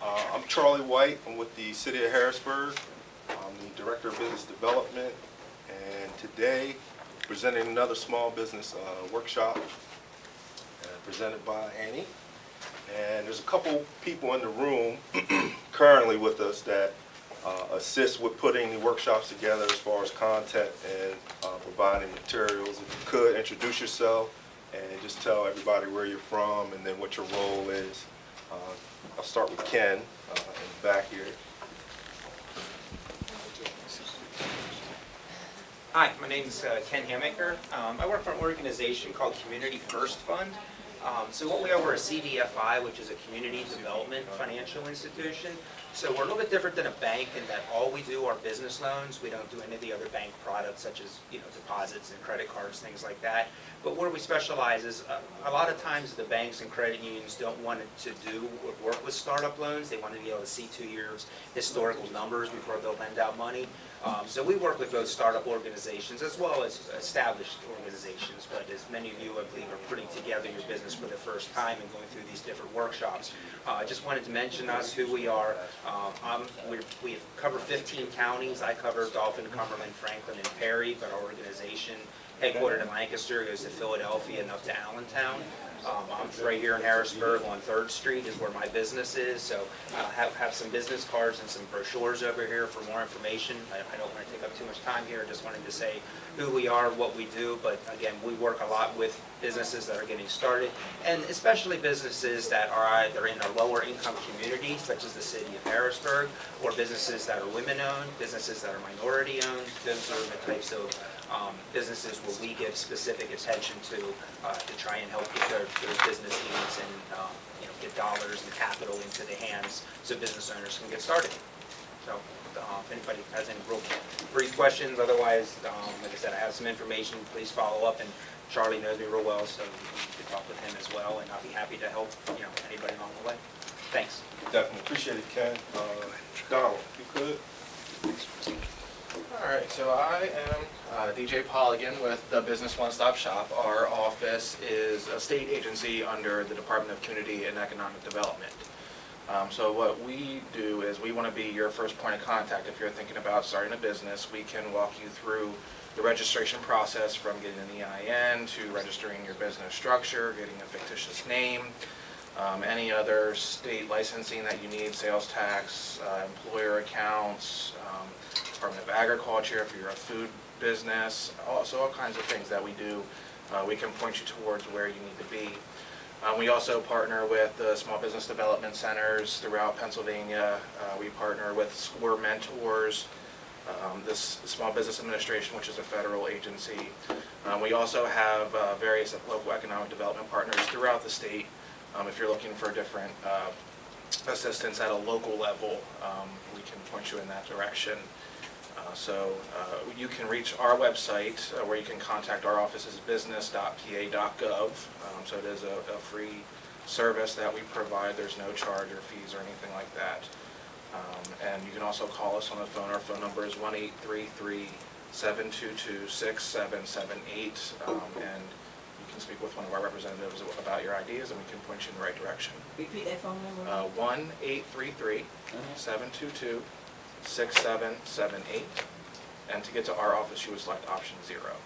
I'm Charlie White. I'm with the City of Harrisburg. I'm the Director of Business Development, and today presenting another small business workshop presented by Annie. And there's a couple people in the room currently with us that assist with putting the workshops together as far as content and providing materials. If you could introduce yourself and just tell everybody where you're from and then what your role is. I'll start with Ken in the back here. Hi, my name is Ken Hamaker. I work for an organization called Community First Fund. So what we are, we're a CDFI, which is a community development financial institution. So we're a little bit different than a bank in that all we do are business loans. We don't do any of the other bank products such as deposits and credit cards, things like that. But where we specialize is a lot of times the banks and credit unions don't want to do or work with startup loans. They want to be able to see 2 years historical numbers before they'll lend out money. So we work with both startup organizations as well as established organizations. But as many of you, I believe, are putting together your business for the first time and going through these different workshops. I just wanted to mention us, who we are. We cover 15 counties. I cover Dauphin, Cumberland, Franklin, and Perry, but our organization, headquartered in Lancaster, goes to Philadelphia and up to Allentown. I'm right here in Harrisburg on 3rd Street is where my business is, so I have some business cards and some brochures over here for more information. I don't want to take up too much time here. I just wanted to say who we are, what we do, but again, we work a lot with businesses that are getting started, and especially businesses that are either in a lower income community, such as the city of Harrisburg, or businesses that are women-owned, businesses that are minority-owned. Those are the types of businesses where we give specific attention to try and help get their business needs and get dollars and capital into the hands so business owners can get started. So if anybody has any real brief questions, otherwise, like I said, I have some information. Please follow up, and Charlie knows me real well, so you can talk with him as well, and I'll be happy to help anybody along the way. Thanks. Definitely appreciate it, Ken. Donald, if you could. All right, so I am DJ Paul again with the Business One Stop Shop. Our office is a state agency under the Department of Community and Economic Development. So what we do is we want to be your first point of contact. If you're thinking about starting a business, we can walk you through the registration process from getting an EIN to registering your business structure, getting a fictitious name, any other state licensing that you need, sales tax, employer accounts, Department of Agriculture if you're a food business, also all kinds of things that we do. We can point you towards where you need to be. We also partner with the small business development centers throughout Pennsylvania. We partner with SCORE mentors, this Small Business Administration, which is a federal agency. We also have various local economic development partners throughout the state. If you're looking for different assistance at a local level, we can point you in that direction. So you can reach our website where you can contact our office is business.pa.gov. So it is a free service that we provide. There's no charge or fees or anything like that. And you can also call us on the phone. Our phone number is 1-833-722-6778. And you can speak with one of our representatives about your ideas, and we can point you in the right direction. Repeat that phone number. 1-833-722-6778, and to get to our office you would select option 0.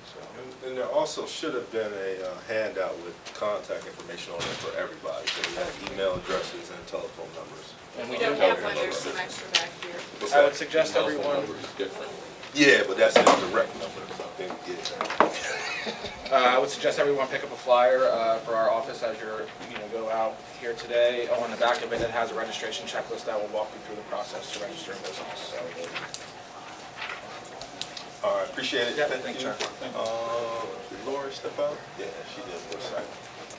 So. And there also should have been a handout with contact information on it for everybody. So we have email addresses and telephone numbers. And We we don't do have one, there's some extra back here. I would suggest everyone. Yeah, but that's a direct number. I think, yeah. I would suggest everyone pick up a flyer for our office as you're go out here today. On the back of it, it has a registration checklist that will walk you through the process to register a business. So. All right, appreciate it. Yeah, thank you. Did Lori step out? Yeah, she did for a second.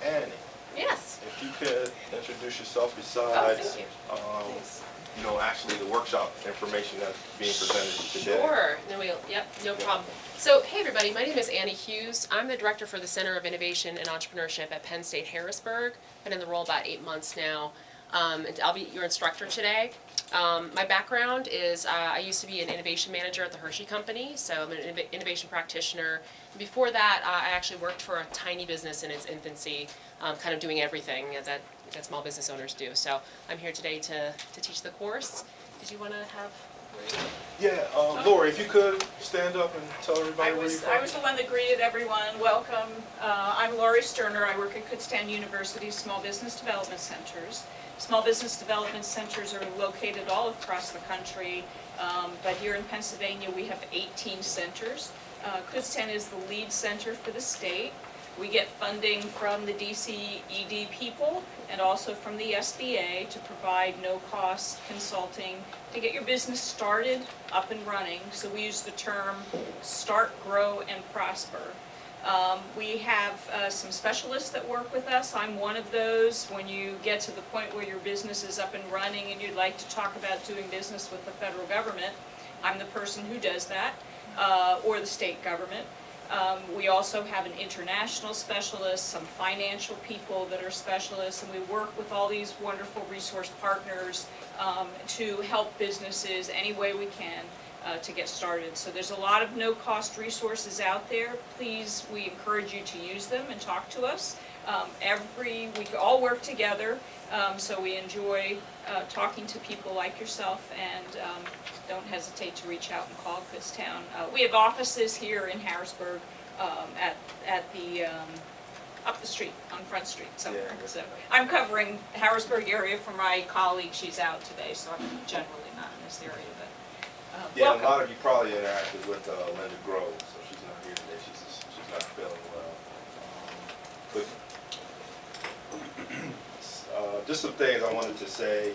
Annie, Yes. if you could introduce yourself besides, Thank you. Thanks. Actually the workshop information that's being presented today. Sure. No problem. So, hey everybody, my name is Annie Hughes. I'm the director for the Center of Innovation and Entrepreneurship at Penn State Harrisburg. Been in the role about 8 months now. And I'll be your instructor today. My background is I used to be an innovation manager at the Hershey Company, so I'm an innovation practitioner. Before that, I actually worked for a tiny business in its infancy kind of doing everything that small business owners do. So I'm here today to teach the course. Did you want to have? Yeah, Lori, if you could stand up and tell everybody where you're from. I was the one that greeted everyone. Welcome. I'm Lori Sterner. I work at Kutztown University's Small Business Development Centers. Small Business Development Centers are located all across the country, but here in Pennsylvania we have 18 centers. Kutztown is the lead center for the state. We get funding from the DCED people and also from the SBA to provide no-cost consulting to get your business started, up and running. So we use the term start, grow, and prosper. We have some specialists that work with us. I'm one of those. When you get to the point where your business is up and running and you'd like to talk about doing business with the federal government, I'm the person who does that, or the state government. We also have an international specialist, some financial people that are specialists, and we work with all these wonderful resource partners to help businesses any way we can to get started. So there's a lot of no-cost resources out there. Please, we encourage you to use them and talk to us. We all work together, so we enjoy talking to people like yourself, and don't hesitate to reach out and call Kutztown. We have offices here in Harrisburg at the up the street, on Front Street somewhere. Yeah. So I'm covering the Harrisburg area for my colleague. She's out today, so I'm generally not in this area. But Yeah, welcome. a lot of you probably interacted with Linda Grove, so she's not here today. She's not feeling well. But just some things I wanted to say.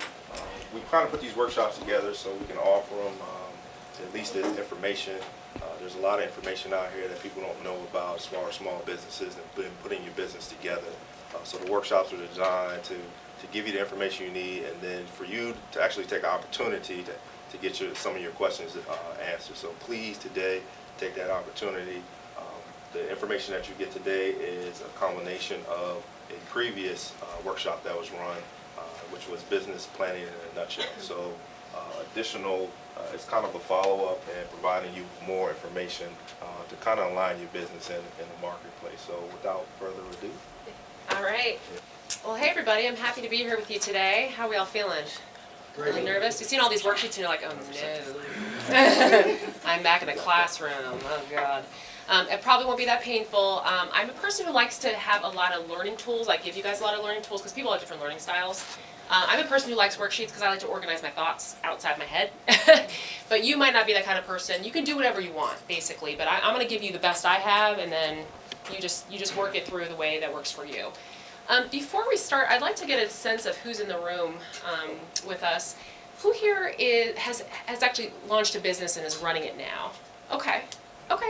We kind of put these workshops together so we can offer them at least as information. There's a lot of information out here that people don't know about as far as small businesses and putting your business together. So the workshops are designed to give you the information you need, and then for you to actually take an opportunity to get some of your questions answered. So please today take that opportunity. The information that you get today is a combination of a previous workshop that was run, which was business planning in a nutshell. So additional, it's kind of a follow-up and providing you more information to kind of align your business in the marketplace. So without further ado. All right. Well, hey everybody, I'm happy to be here with you today. How are we all feeling? Really nervous? You've seen all these worksheets and you're like, oh no. I'm back in the classroom. Oh God. It probably won't be that painful. I'm a person who likes to have a lot of learning tools, like give you guys a lot of learning tools, because people have different learning styles. I'm a person who likes worksheets because I like to organize my thoughts outside my head. But you might not be that kind of person. You can do whatever you want, basically, but I'm going to give you the best I have, and then you just work it through the way that works for you. Before we start, I'd like to get a sense of who's in the room with us. Who here has actually launched a business and is running it now? Okay,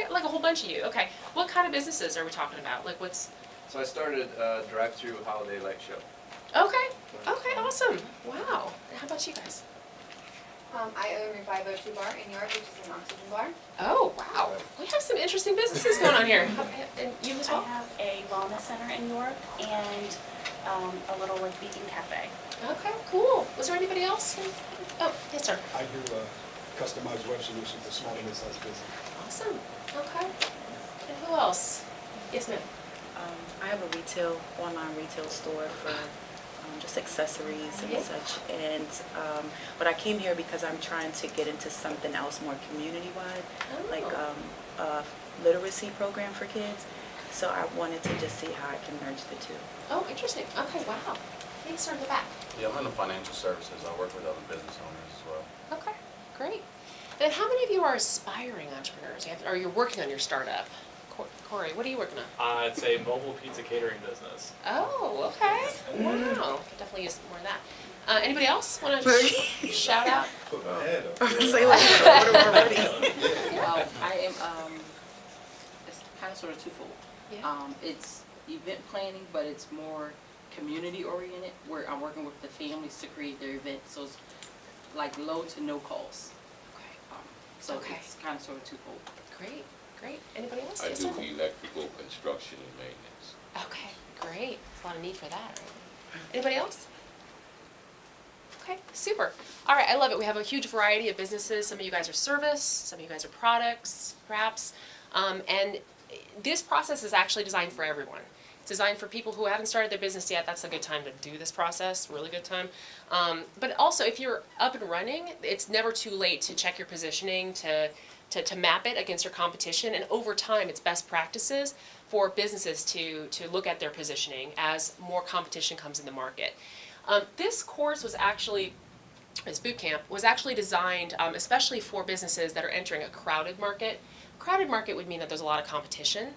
like a whole bunch of you. Okay, what kind of businesses are we talking about? Like what's? So I started a drive-through holiday light show. Okay, awesome. Wow. How about you guys? I own Revivo 2 Bar in New York, which is an oxygen bar. Oh, wow. We have some interesting businesses going on here. And you as I well? have a wellness center in York and a little like vegan cafe. Okay, cool. Was there anybody else? Oh, yes, sir. I do customized web solutions for small and mid-sized business. Awesome. Okay. And who else? Yes, ma'am. I have a online retail store for just accessories and Yeah. such. And but I came here because I'm trying to get into something else more community-wide, like a literacy program for kids. So I wanted to just see how I can merge the two. Oh, interesting. Okay, wow. Thanks, sir, in the back. Yeah, I'm in the financial services. I work with other business owners as well. Okay, great. And how many of you are aspiring entrepreneurs? Or you're working on your startup? Corey, what are you working on? It's a mobile pizza catering business. Oh, okay. Wow. Could definitely use more of that. Anybody else want to shout out? Put my head up. Say like, what am I already? I am, it's kind of sort of twofold. Yeah. It's event planning, but it's more community oriented, where I'm working with the families to create their event, so it's like low to no cost. Okay. So Okay. it's kind of sort of twofold. Great. Anybody else? I Yes, do sir? electrical construction and maintenance. Okay, great. There's a lot of need for that, right? Anybody else? Okay, super. All right, I love it. We have a huge variety of businesses. Some of you guys are service, some of you guys are products, perhaps. And this process is actually designed for everyone. It's designed for people who haven't started their business yet. That's a good time to do this process, really good time. But also, if you're up and running, it's never too late to check your positioning, to map it against your competition. And over time, it's best practices for businesses to look at their positioning as more competition comes in the market. This course was actually, this boot camp, was actually designed especially for businesses that are entering a crowded market. Crowded market would mean that there's a lot of competition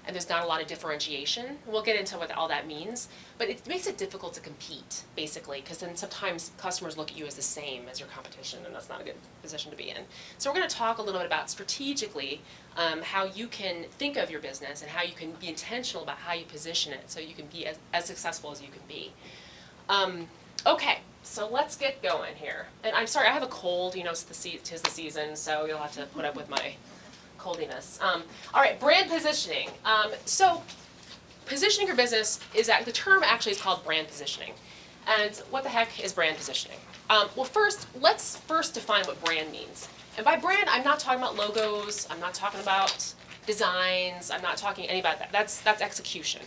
and there's not a lot of differentiation. We'll get into what all that means, but it makes it difficult to compete, basically, because then sometimes customers look at you as the same as your competition, and that's not a good position to be in. So we're going to talk a little bit about strategically how you can think of your business and how you can be intentional about how you position it so you can be as successful as you can be. Okay, so let's get going here. And I'm sorry, I have a cold, you know, it's tis the season, so you'll have to put up with my coldiness. All right, brand positioning. So positioning your business the term actually is called brand positioning. And what the heck is brand positioning? Well, let's first define what brand means. And by brand, I'm not talking about logos, I'm not talking about designs, I'm not talking any about that. That's execution.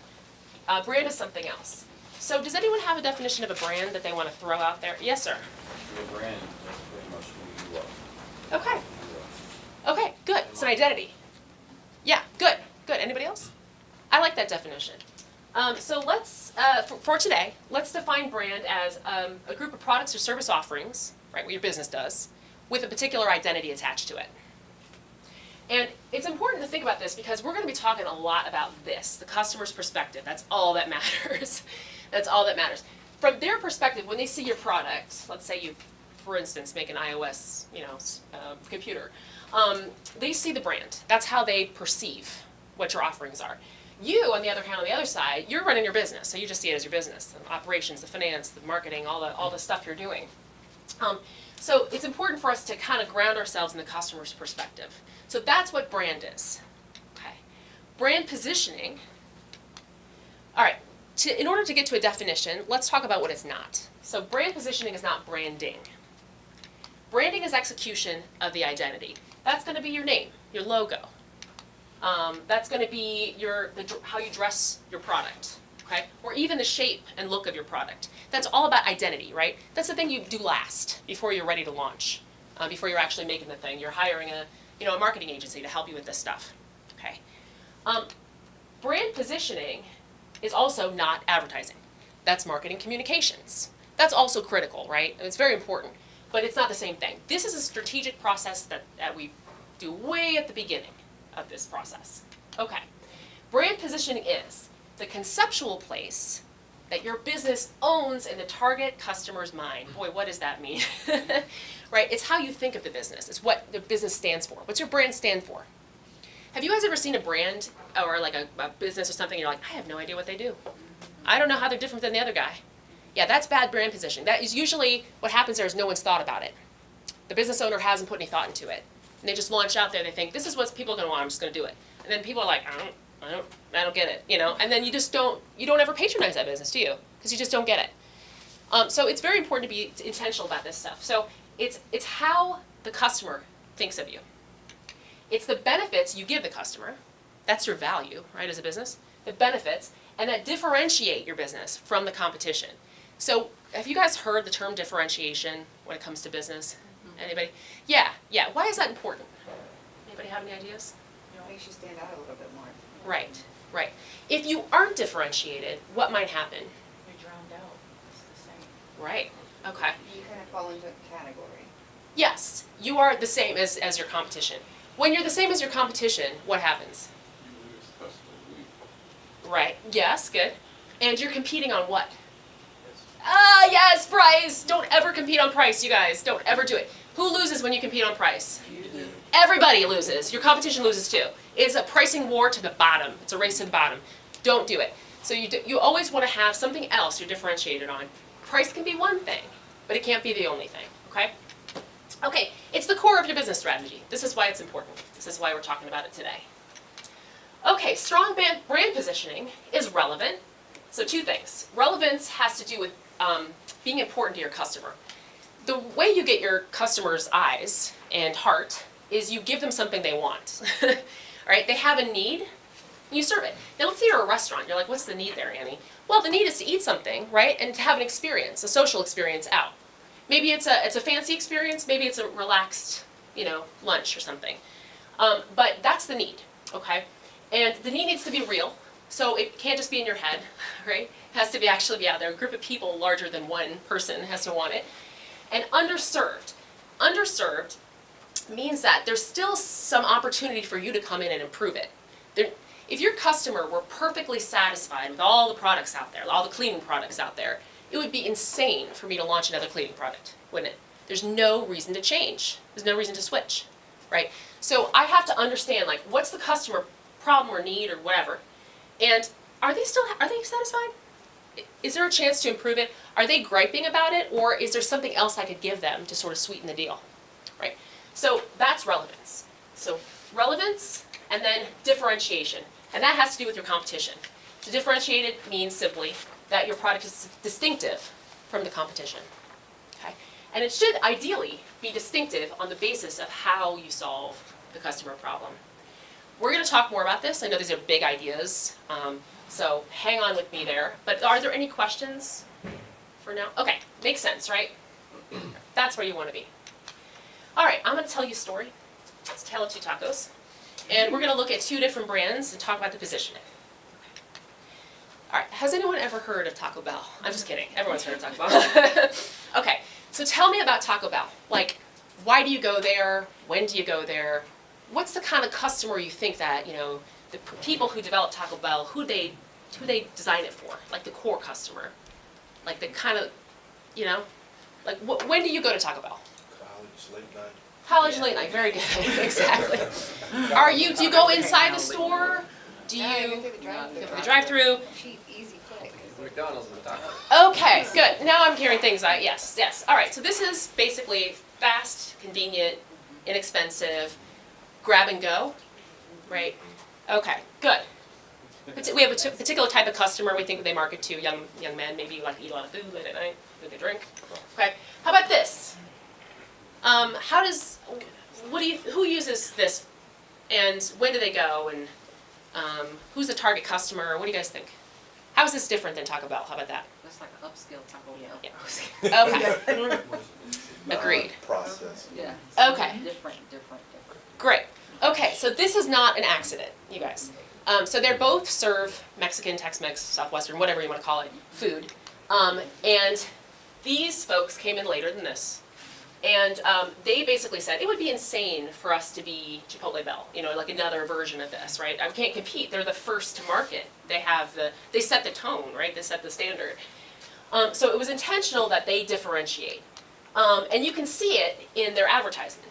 Brand is something else. So does anyone have a definition of a brand that they want to throw out there? Yes, sir. Your brand is pretty much who you are. Okay. Okay, good. It's an identity. Yeah, good. Good. Anybody else? I like that definition. So let's, for today, let's define brand as a group of products or service offerings, right, what your business does, with a particular identity attached to it. And it's important to think about this because we're going to be talking a lot about this, the customer's perspective. That's all that matters. That's all that matters. From their perspective, when they see your product, let's say you, for instance, make an iOS, computer, they see the brand. That's how they perceive what your offerings are. You, on the other hand, on the other side, you're running your business, so you just see it as your business, the operations, the finance, the marketing, all the stuff you're doing. So it's important for us to kind of ground ourselves in the customer's perspective. So that's what brand is. Okay. Brand positioning. All right. In order to get to a definition, let's talk about what it's not. So brand positioning is not branding. Branding is execution of the identity. That's going to be your name, your logo. That's going to be how you dress your product, okay? Or even the shape and look of your product. That's all about identity, right? That's the thing you do last before you're ready to launch, before you're actually making the thing. You're hiring a marketing agency to help you with this stuff, okay? Brand positioning is also not advertising. That's marketing communications. That's also critical, right? And it's very important, but it's not the same thing. This is a strategic process that we do way at the beginning of this process. Okay. Brand positioning is the conceptual place that your business owns in the target customer's mind. Boy, what does that mean? Right? It's how you think of the business. It's what the business stands for. What's your brand stand for? Have you guys ever seen a brand or like a business or something and you're like, I have no idea what they do. I don't know how they're different than the other guy. Yeah, that's bad brand positioning. That is usually what happens there is no one's thought about it. The business owner hasn't put any thought into it. And they just launch out there, they think, this is what people are going to want, I'm just going to do it. And then people are like, I don't get it, And then you don't ever patronize that business, do you? Because you just don't get it. So it's very important to be intentional about this stuff. So it's how the customer thinks of you. It's the benefits you give the customer. That's your value, right, as a business. The benefits, and that differentiate your business from the competition. So have you guys heard the term differentiation when it comes to business? Anybody? Yeah. Why is that important? Anybody have any ideas? It makes you stand out a little bit more. Right. If you aren't differentiated, what might happen? You're drowned out. It's the same. Right. Okay. You kind of fall into a category. Yes, you are the same as your competition. When you're the same as your competition, what happens? You lose customers. Right. Yes, good. And you're competing on what? Yes, price. Don't ever compete on price, you guys. Don't ever do it. Who loses when you compete on price? You do. Everybody loses. Your competition loses too. It's a pricing war to the bottom. It's a race to the bottom. Don't do it. So you always want to have something else you're differentiated on. Price can be one thing, but it can't be the only thing, okay? Okay, it's the core of your business strategy. This is why it's important. This is why we're talking about it today. Okay, strong brand positioning is relevant. So two things. Relevance has to do with being important to your customer. The way you get your customer's eyes and heart is you give them something they want. Right? They have a need, and you serve it. Now let's say you're a restaurant. You're like, what's the need there, Annie? Well, the need is to eat something, right, and to have an experience, a social experience out. Maybe it's a fancy experience. Maybe it's a relaxed, lunch or something. But that's the need, okay? And the need needs to be real. So it can't just be in your head, right? It has to actually be out there. A group of people larger than one person has to want it. And underserved. Underserved means that there's still some opportunity for you to come in and improve it. If your customer were perfectly satisfied with all the products out there, all the cleaning products out there, it would be insane for me to launch another cleaning product, wouldn't it? There's no reason to change. There's no reason to switch, right? So I have to understand, like, what's the customer problem or need or whatever, and are they satisfied? Is there a chance to improve it? Are they griping about it, or is there something else I could give them to sort of sweeten the deal, right? So that's relevance. So relevance and then differentiation, and that has to do with your competition. To differentiate it means simply that your product is distinctive from the competition, okay? And it should ideally be distinctive on the basis of how you solve the customer problem. We're going to talk more about this. I know these are big ideas, so hang on with me there. But are there any questions for now? Okay, makes sense, right? That's where you want to be. All right, I'm going to tell you a story. It's a tale of two tacos. And we're going to look at two different brands and talk about the positioning. All right, has anyone ever heard of Taco Bell? I'm just kidding. Everyone's heard of Taco Bell. Okay, so tell me about Taco Bell. Like, why do you go there? When do you go there? What's the kind of customer you think that, the people who develop Taco Bell, who they design it for? Like the core customer. Like the kind of, like when do you go to Taco Bell? College, late night. College, late night, very good, exactly. Do you go inside the store? Do you go through the drive-through? Cheap, easy, quick. McDonald's is a taco. Okay, good. Now I'm hearing things like, yes. All right, so this is basically fast, convenient, inexpensive, grab and go, right? Okay, good. We have a particular type of customer we think they market to, young men, maybe like to eat a lot of food late at night, drink a drink. Okay, how about this? Who uses this, and when do they go, and who's the target customer? What do you guys think? How is this different than Taco Bell? How about that? That's like an upscale Taco Bell. Yeah. Okay. Agreed. Process. Yeah. Okay. Different. Great. Okay, so this is not an accident, you guys. So they both serve Mexican, Tex-Mex, Southwestern, whatever you want to call it, food. And these folks came in later than this. And they basically said, it would be insane for us to be Chipotle Bell, like another version of this, right? I can't compete. They're the first to market. They set the tone, right? They set the standard. So it was intentional that they differentiate. And you can see it in their advertisement.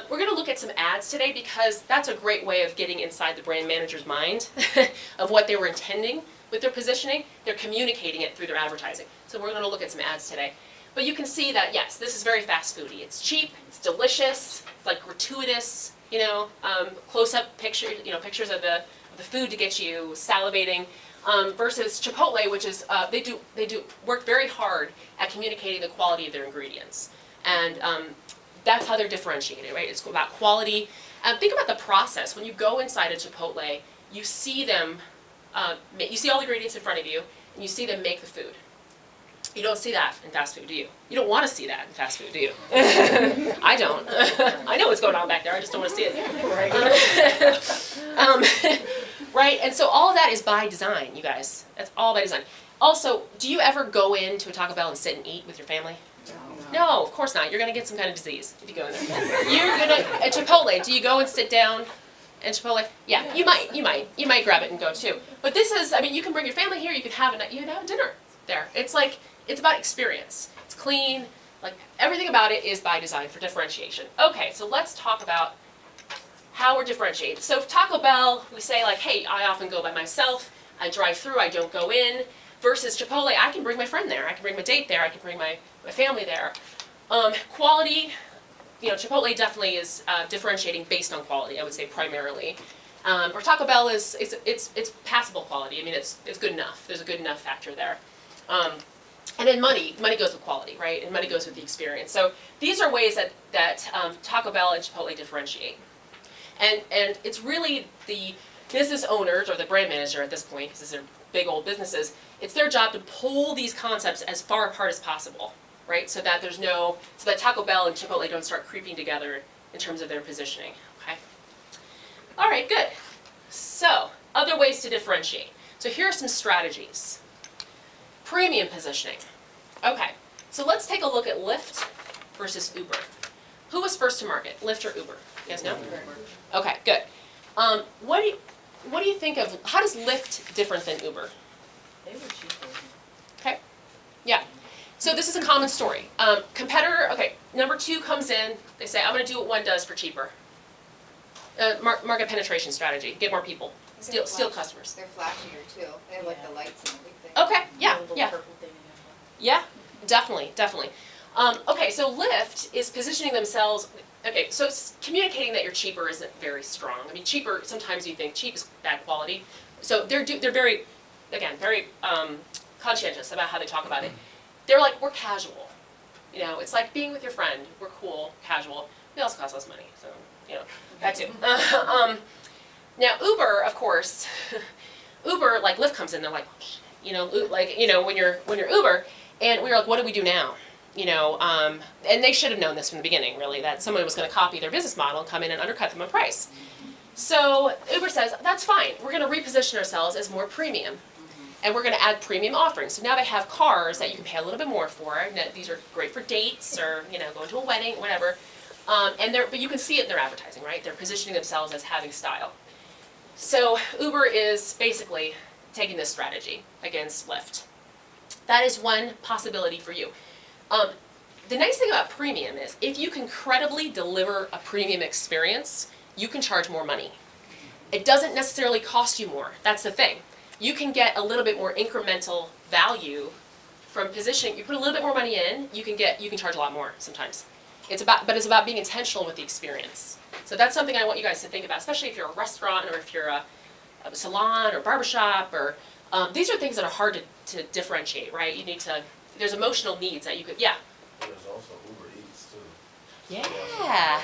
We're going to look at some ads today because that's a great way of getting inside the brand manager's mind of what they were intending with their positioning. They're communicating it through their advertising. So we're going to look at some ads today. But you can see that, yes, this is very fast foody. It's cheap, it's delicious, it's like gratuitous, close-up pictures, pictures of the food to get you salivating, versus Chipotle, which is, they do work very hard at communicating the quality of their ingredients. And that's how they're differentiated, right? It's about quality. Think about the process. When you go inside a Chipotle, you see them, you see all the ingredients in front of you, and you see them make the food. You don't see that in fast food, do you? You don't want to see that in fast food, do you? I don't. I know what's going on back there. I just don't want to see it. Right? And so all of that is by design, you guys. That's all by design. Also, do you ever go into a Taco Bell and sit and eat with your family? No, of course not. You're going to get some kind of disease if you go in there. At Chipotle, do you go and sit down at Chipotle? Yeah, you might grab it and go too. But this is, you can bring your family here. You can have a dinner there. It's about experience. It's clean. Like everything about it is by design for differentiation. Okay, so let's talk about how we're differentiated. So Taco Bell, we say like, hey, I often go by myself. I drive through. I don't go in. Versus Chipotle, I can bring my friend there. I can bring my date there. I can bring my family there. Quality, Chipotle definitely is differentiating based on quality. I would say primarily. Or Taco Bell it's passable quality. It's good enough. There's a good enough factor there. And then money goes with quality, right? And money goes with the experience. So these are ways that Taco Bell and Chipotle differentiate. And it's really the business owners, or the brand manager at this point, because these are big old businesses, it's their job to pull these concepts as far apart as possible, right? So that so that Taco Bell and Chipotle don't start creeping together in terms of their positioning, okay? All right, good. So, other ways to differentiate. So here are some strategies. Premium positioning. Okay, so let's take a look at Lyft versus Uber. Who was first to market, Lyft or Uber? You guys know? Okay, good. What do you think of, how does Lyft different than Uber? They were cheaper. Okay, yeah. So this is a common story. Competitor, okay, number 2 comes in, they say, I'm gonna do what one does for cheaper. Market penetration strategy, get more people, steal customers. They're flashier too. They have like the lights and everything. Okay, yeah, Little yeah. purple thing in Yeah, definitely, definitely. Okay, so Lyft is positioning themselves, okay, so communicating that you're cheaper isn't very strong. I mean, cheaper, sometimes you think cheap is bad quality. So they're very, again, very conscientious about how they talk about it. They're like, we're casual. You know, it's like being with your friend. We're cool, casual. It also costs less money, so, you know, that too. Now, Uber, of course, Uber, like Lyft comes in, they're like, oh, shit. You know, like, you know, when you're Uber, and we were like, what do we do now? You know, and they should have known this from the beginning, really, that someone was going to copy their business model and come in and undercut them on price. So Uber says, that's fine. We're going to reposition ourselves as more premium, and we're going to add premium offerings. So now they have cars that you can pay a little bit more for. And these are great for dates or, you know, going to a wedding, whatever. But you can see it in their advertising, right? They're positioning themselves as having style. So Uber is basically taking this strategy against Lyft. That is one possibility for you. The nice thing about premium is if you can credibly deliver a premium experience, you can charge more money. It doesn't necessarily cost you more. That's the thing. You can get a little bit more incremental value from positioning. You put a little bit more money in, you can charge a lot more sometimes. It's about being intentional with the experience. So that's something I want you guys to think about, especially if you're a restaurant or if you're a salon or barbershop or these are things that are hard to differentiate, right? You need to, there's emotional needs that you could, yeah. There's also Uber Eats too. Yeah.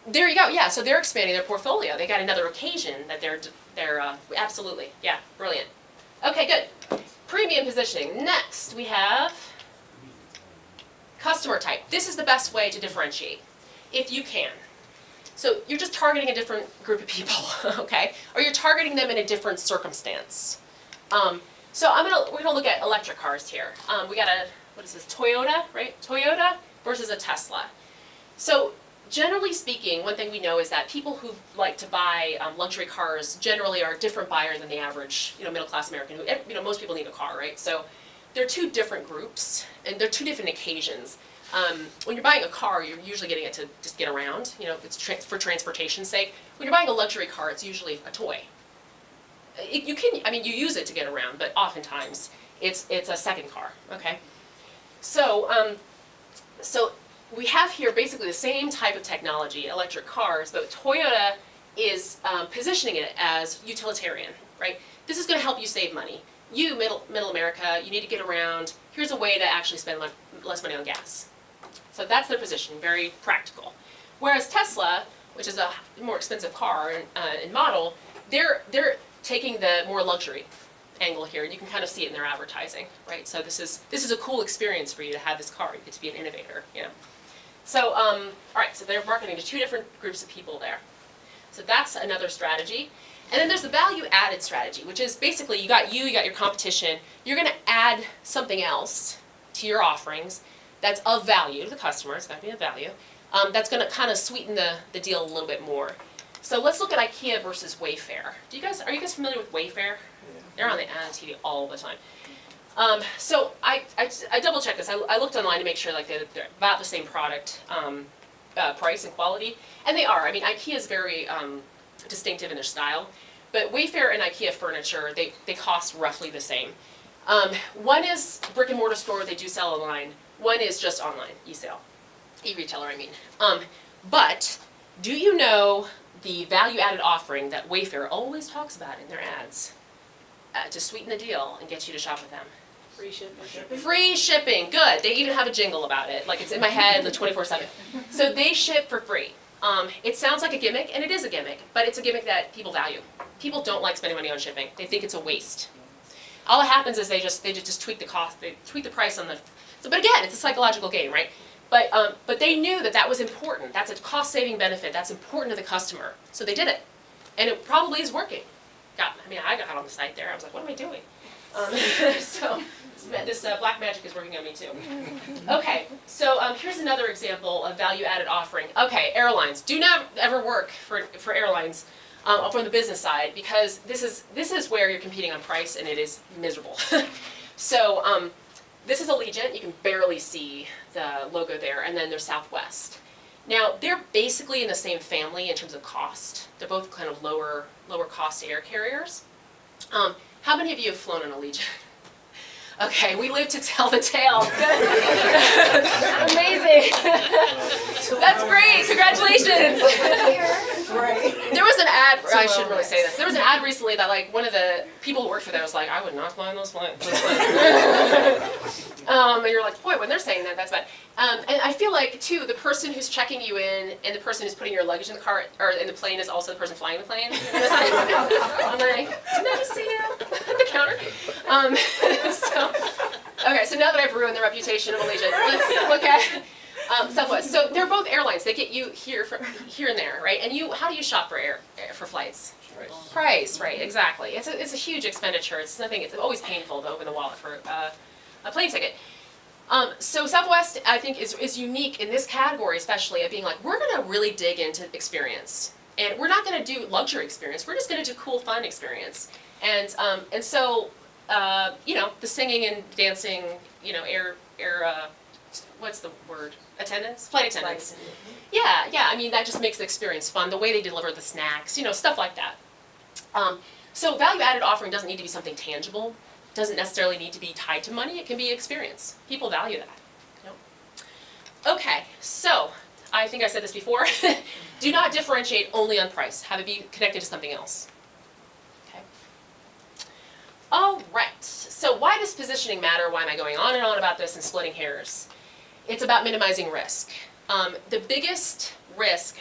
There you go, yeah, so they're expanding their portfolio. They got another occasion that they're absolutely, yeah, brilliant. Okay, good. Premium positioning. Next, we have customer type. This is the best way to differentiate, if you can. So you're just targeting a different group of people, okay? Or you're targeting them in a different circumstance. So we're gonna look at electric cars here. We got what is this, Toyota, right? Toyota versus a Tesla. So generally speaking, one thing we know is that people who like to buy luxury cars generally are a different buyer than the average, you know, middle-class American. Most people need a car, right? So they're 2 different groups, and they're 2 different occasions. When you're buying a car, you're usually getting it to just get around, you know, it's for transportation's sake. When you're buying a luxury car, it's usually a toy. You use it to get around, but oftentimes it's a second car, okay? So, so we have here basically the same type of technology, electric cars, but Toyota is positioning it as utilitarian, right? This is gonna help you save money. You, middle America, you need to get around. Here's a way to actually spend less money on gas. So that's their position, very practical. Whereas Tesla, which is a more expensive car and model, they're taking the more luxury angle here. You can kind of see it in their advertising, right? So this is a cool experience for you to have this car. You get to be an innovator, you know. So, all right, so they're marketing to 2 different groups of people there. So that's another strategy. And then there's the value-added strategy, which is basically you got your competition. You're going to add something else to your offerings that's of value to the customer. It's got to be of value. That's going to kind of sweeten the deal a little bit more. So let's look at IKEA versus Wayfair. Are you guys familiar with Wayfair? Yeah. They're on the TV all the time. So I double-checked this. I looked online to make sure like they're about the same product price and quality, and they are. I mean, IKEA is very distinctive in their style, but Wayfair and IKEA furniture, they cost roughly the same. One is brick and mortar store, they do sell online. One is just online, e-retailer I mean. But do you know the value-added offering that Wayfair always talks about in their ads to sweeten the deal and get you to shop with them? Free shipping. Free shipping, good. They even have a jingle about it, like it's in my head, like 24/7. So they ship for free. It sounds like a gimmick, and it is a gimmick, but it's a gimmick that people value. People don't like spending money on shipping. They think it's a waste. All that happens is they just tweak the cost, they tweak the price on the. So, but again, it's a psychological game, right? But they knew that was important. That's a cost-saving benefit. That's important to the customer. So they did it, and it probably is working. I got on the site there. I was like, what am I doing? So this black magic is working on me too. Okay, so here's another example of value-added offering. Okay, airlines. Do not ever work for airlines from the business side, because this is where you're competing on price, and it is miserable. So this is Allegiant. You can barely see the logo there, and then there's Southwest. Now they're basically in the same family in terms of cost. They're both kind of lower cost air carriers. How many of you have flown on Allegiant? Okay, we live to tell the tale. Amazing. That's great. Congratulations. There was an ad, I shouldn't really say this. There was an ad recently that like one of the people who worked for there was like, I would not fly on those flights. And you're like, boy, when they're saying that, that's bad. And I feel like too, the person who's checking you in and the person who's putting your luggage in the car or in the plane is also the person flying the plane. I'm like, didn't I just see you at the counter? So now that I've ruined the reputation of Allegiant, let's look at Southwest. So they're both airlines. They get you here and there, right? And how do you shop for flights? Price, right? Exactly. It's a huge expenditure. It's always painful to open the wallet for a plane ticket. So Southwest, I think, is unique in this category, especially of being like, we're going to really dig into experience, and we're not going to do luxury experience. We're just going to do cool, fun experience, and so the singing and dancing, air what's the word? Attendance? Flight attendants. Yeah. I mean, that just makes the experience fun. The way they deliver the snacks, stuff like that. So value-added offering doesn't need to be something tangible. Doesn't necessarily need to be tied to money. It can be experience. People value that. Okay, so I think I said this before. Do not differentiate only on price. Have it be connected to something else. Okay. All right. So why does positioning matter? Why am I going on and on about this and splitting hairs? It's about minimizing risk. The biggest risk,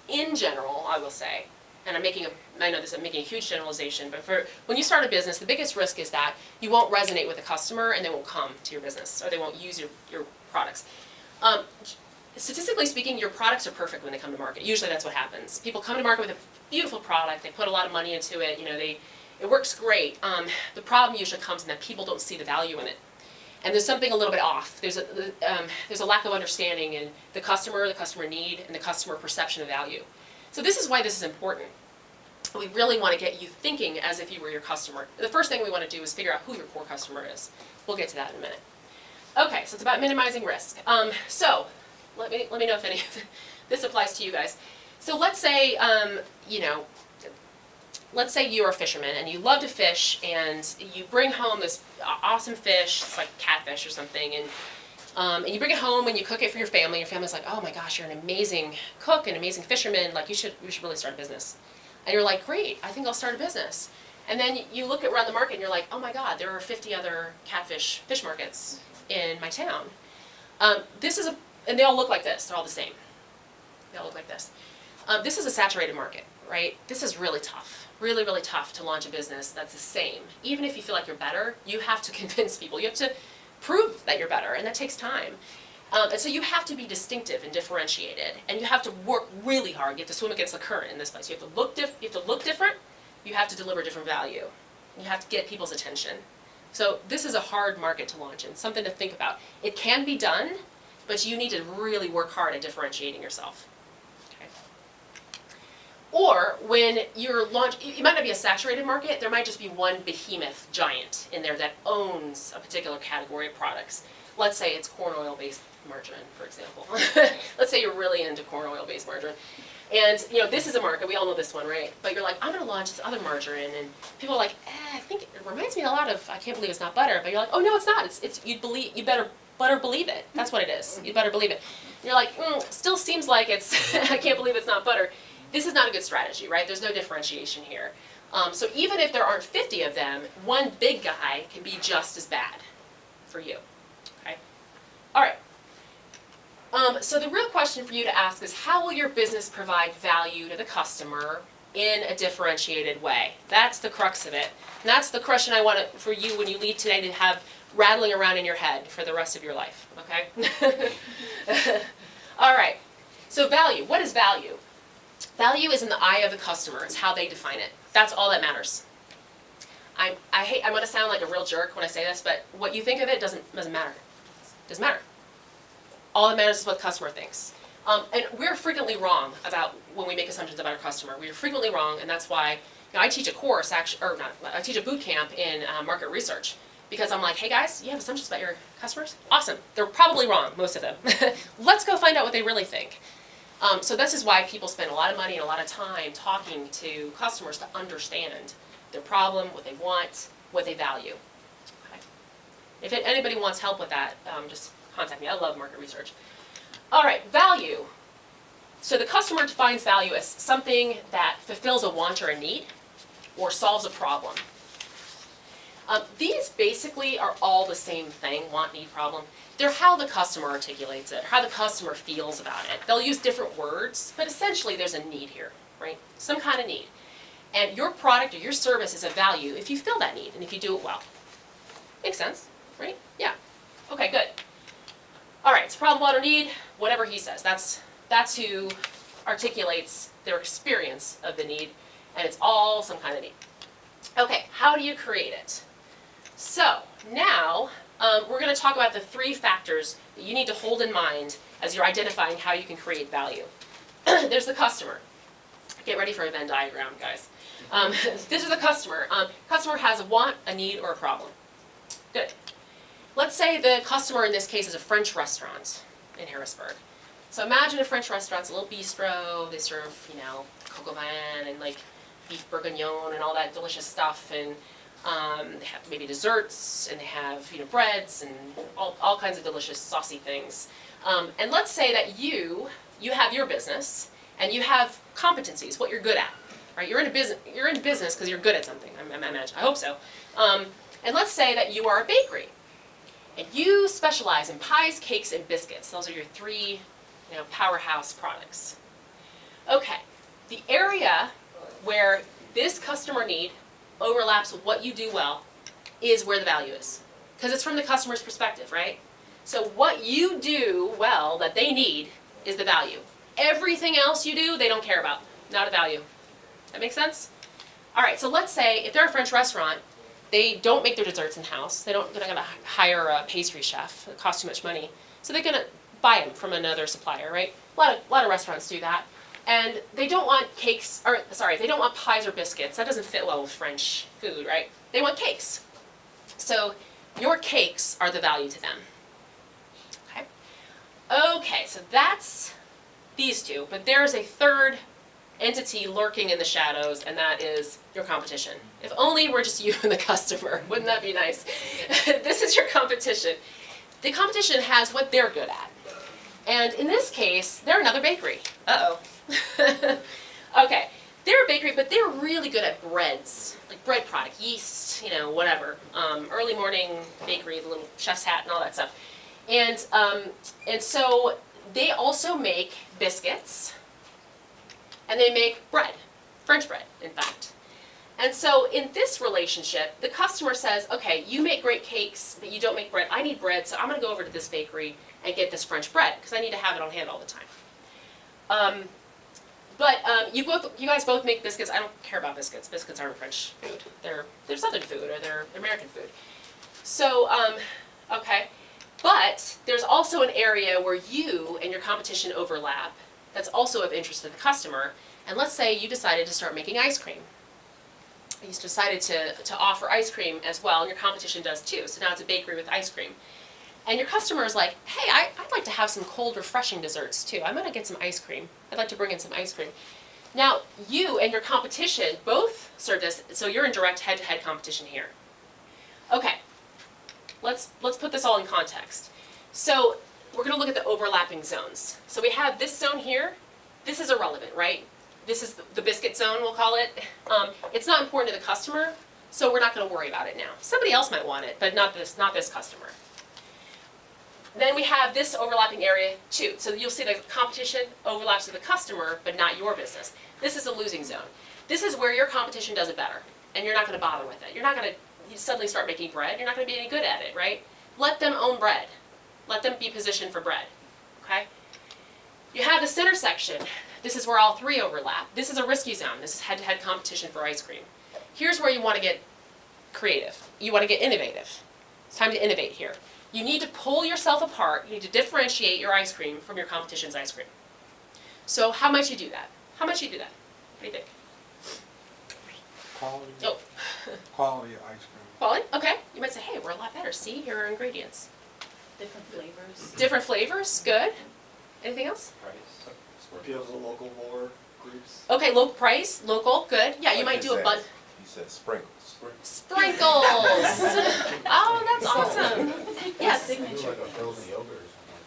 in general, I will say, and I'm making a huge generalization, but when you start a business, the biggest risk is that you won't resonate with the customer and they won't come to your business, or they won't use your products. Statistically speaking, your products are perfect when they come to market. Usually that's what happens. People come to market with a beautiful product, they put a lot of money into it, it works great. The problem usually comes in that people don't see the value in it. And there's something a little bit off. There's a lack of understanding in the customer need, and the customer perception of value. So this is why this is important. We really want to get you thinking as if you were your customer. The first thing we want to do is figure out who your core customer is. We'll get to that in a minute. Okay, so it's about minimizing risk. So let me know if any of this applies to you guys. So let's say let's say you're a fisherman and you love to fish, and you bring home this awesome fish. It's like catfish or something, and you bring it home and you cook it for your family. Your family's like, oh my gosh, you're an amazing cook, an amazing fisherman. Like we should really start a business. And you're like, great, I think I'll start a business. And then you look around the market and you're like, oh my God, there are 50 other catfish fish markets in my town. And they all look like this. They're all the same. They all look like this. This is a saturated market, right? This is really tough. Really, really tough to launch a business that's the same. Even if you feel like you're better, you have to convince people. You have to prove that you're better, and that takes time. And so you have to be distinctive and differentiated, and you have to work really hard. You have to swim against the current in this place. You have to look different. You have to deliver different value. You have to get people's attention. So this is a hard market to launch in, something to think about. It can be done, but you need to really work hard at differentiating yourself. Okay. Or when you're it might not be a saturated market. There might just be one behemoth giant in there that owns a particular category of products. Let's say it's corn oil-based margarine, for example. Let's say you're really into corn oil-based margarine. And this is a market, we all know this one, right? But you're like, I'm gonna launch this other margarine, and people are like, I think it reminds me a lot of, I can't believe it's not butter. But you're like, oh no, it's not. You better believe it. That's what it is. You better believe it. And you're like, still seems like it's, I can't believe it's not butter. This is not a good strategy, right? There's no differentiation here. So even if there aren't 50 of them, one big guy can be just as bad for you. Okay? All right. So the real question for you to ask is, how will your business provide value to the customer in a differentiated way. That's the crux of it. And that's the question I want for you when you leave today to have rattling around in your head for the rest of your life, okay? All right, so value. What is value? Value is in the eye of the customer. It's how they define it. That's all that matters. I'm going to sound like a real jerk when I say this, but what you think of it doesn't matter. Doesn't matter. All that matters is what the customer thinks. And we're frequently wrong about when we make assumptions about our customer. We're frequently wrong, and that's why I teach a course, I teach a boot camp in market research, because I'm like, hey guys, you have assumptions about your customers? Awesome. They're probably wrong, most of them. Let's go find out what they really think. So this is why people spend a lot of money and a lot of time talking to customers to understand their problem, what they want, what they value. Okay. If anybody wants help with that, just contact me. I love market research. All right, value. So the customer defines value as something that fulfills a want or a need or solves a problem. These basically are all the same thing, want, need, problem. They're how the customer articulates it, how the customer feels about it. They'll use different words, but essentially there's a need here, right? Some kind of need. And your product or your service is a value if you fill that need and if you do it well. Makes sense, right? Yeah. Okay, good. All right, so problem, want, or need, whatever he says. That's who articulates their experience of the need, and it's all some kind of need. Okay, how do you create it? So now we're going to talk about the 3 factors that you need to hold in mind as you're identifying how you can create value. There's the customer. Get ready for a Venn diagram, guys. This is the customer. Customer has a want, a need, or a problem. Good. Let's say the customer in this case is a French restaurant in Harrisburg. So imagine a French restaurant, it's a little bistro. They serve, coq au vin and like beef bourguignon and all that delicious stuff, and they have maybe desserts, and they have breads and all kinds of delicious saucy things. And let's say that you have your business and you have competencies, what you're good at, right? You're in business because you're good at something. I imagine. I hope so. And let's say that you are a bakery, and you specialize in pies, cakes, and biscuits. Those are your 3, powerhouse products. Okay, the area where this customer need overlaps with what you do well is where the value is, because it's from the customer's perspective, right? So what you do well that they need is the value. Everything else you do, they don't care about. Not a value. That makes sense? All right, so let's say if they're a French restaurant, they don't make their desserts in-house. They're not going to hire a pastry chef. It costs too much money. So they're going to buy them from another supplier, right? A lot of restaurants do that. And they don't want they don't want pies or biscuits. That doesn't fit well with French food, right? They want cakes. So your cakes are the value to them. Okay? Okay, so that's these 2. But there's a 3rd entity lurking in the shadows, and that is your competition. If only we're just you and the customer. Wouldn't that be nice? This is your competition. The competition has what they're good at. And in this case, they're another bakery. Uh-oh. Okay, they're a bakery, but they're really good at breads, like bread product, yeast, whatever. Early morning bakery, the little chef's hat and all that stuff. And so they also make biscuits, and they make bread, French bread, in fact. And so in this relationship, the customer says, okay, you make great cakes, but you don't make bread. I need bread, so I'm going to go over to this bakery and get this French bread, because I need to have it on hand all the time. But you guys both make biscuits. I don't care about biscuits. Biscuits aren't French food. They're Southern food, or they're American food. So, okay. But there's also an area where you and your competition overlap that's also of interest to the customer. And let's say you decided to start making ice cream. You decided to offer ice cream as well, and your competition does too. So now it's a bakery with ice cream. And your customer is like, hey, I'd like to have some cold, refreshing desserts too. I'm going to get some ice cream. I'd like to bring in some ice cream. Now, you and your competition both serve this, so you're in direct head-to-head competition here. Okay, let's put this all in context. So we're going to look at the overlapping zones. So we have this zone here. This is irrelevant, right? This is the biscuit zone, we'll call it. It's not important to the customer, so we're not going to worry about it now. Somebody else might want it, but not this customer. Then we have this overlapping area too. So you'll see the competition overlaps with the customer, but not your business. This is a losing zone. This is where your competition does it better, and you're not going to bother with it. You're not going to suddenly start making bread. You're not going to be any good at it, right? Let them own bread. Let them be positioned for bread, okay? You have the center section. This is where all three overlap. This is a risky zone. This is head-to-head competition for ice cream. Here's where you want to get creative. You want to get innovative. It's time to innovate here. You need to pull yourself apart. You need to differentiate your ice cream from your competition's ice cream. So how might you do that? How might you do that? What do you think? Quality, Oh. quality of ice cream. Quality? Okay. You might say, hey, we're a lot better. See, here are ingredients. Different flavors. Different flavors. Good. Anything else? Appeal to the local more groups. Okay, low price, local, good. Yeah, you Like might do a this bun. You said sprinkles. Sprinkles. Oh, that's awesome. Yes. Signature. Like a frozen yogurt or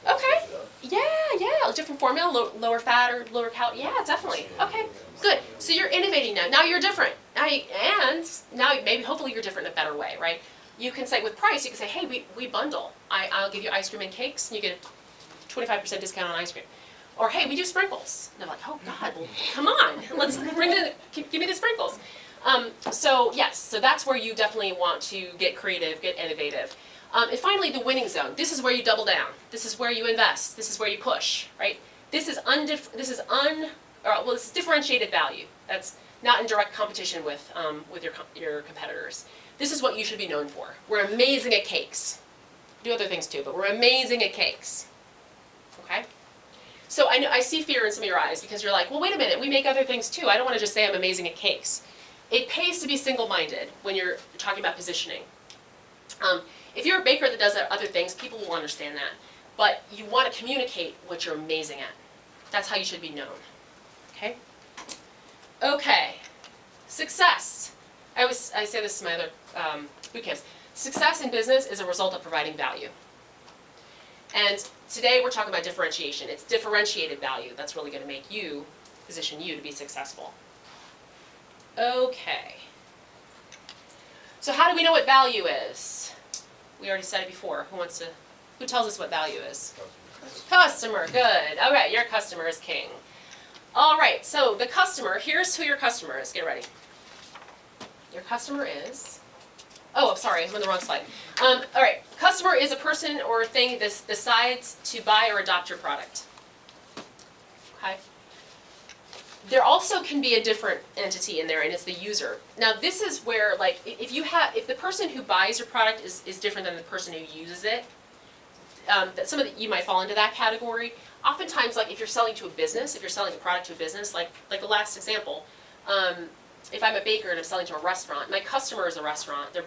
something. Okay. Yeah. Different formula, lower fat or lower cal. Yeah, definitely. Okay, good. So you're innovating now. Now you're different. And now maybe hopefully you're different in a better way, right? You can say with price, you can say, hey, we bundle. I'll give you ice cream and cakes, and you get a 25% discount on ice cream. Or hey, we do sprinkles. And they're like, oh God, well, come on, let's give me the sprinkles. So yes, so that's where you definitely want to get creative, get innovative. And finally, the winning zone. This is where you double down. This is where you invest. This is where you push, right? This is differentiated value. That's not in direct competition with your competitors. This is what you should be known for. We're amazing at cakes. We do other things too, but we're amazing at cakes. Okay? So I see fear in some of your eyes because you're like, well, wait a minute, we make other things too. I don't want to just say I'm amazing at cakes. It pays to be single-minded when you're talking about positioning. If you're a baker that does other things, people will understand that. But you want to communicate what you're amazing at. That's how you should be known. Okay? Okay. Success. I say this to my other boot camps. Success in business is a result of providing value. And today we're talking about differentiation. It's differentiated value that's really going to position you to be successful. Okay. So how do we know what value is? We already said it before. Who tells us what value is? Customer, good. All right, your customer is king. All right, so the customer, here's who your customer is. Get ready. Your customer is, oh, sorry, I'm on the wrong slide. All right, customer is a person or a thing that decides to buy or adopt your product. Okay? There also can be a different entity in there, and it's the user. Now, this is where, like, if the person who buys your product is different than the person who uses it, you might fall into that category. Oftentimes, like, if you're selling to a business, if you're selling a product to a business, like the last example, if I'm a baker and I'm selling to a restaurant, my customer is a restaurant, they're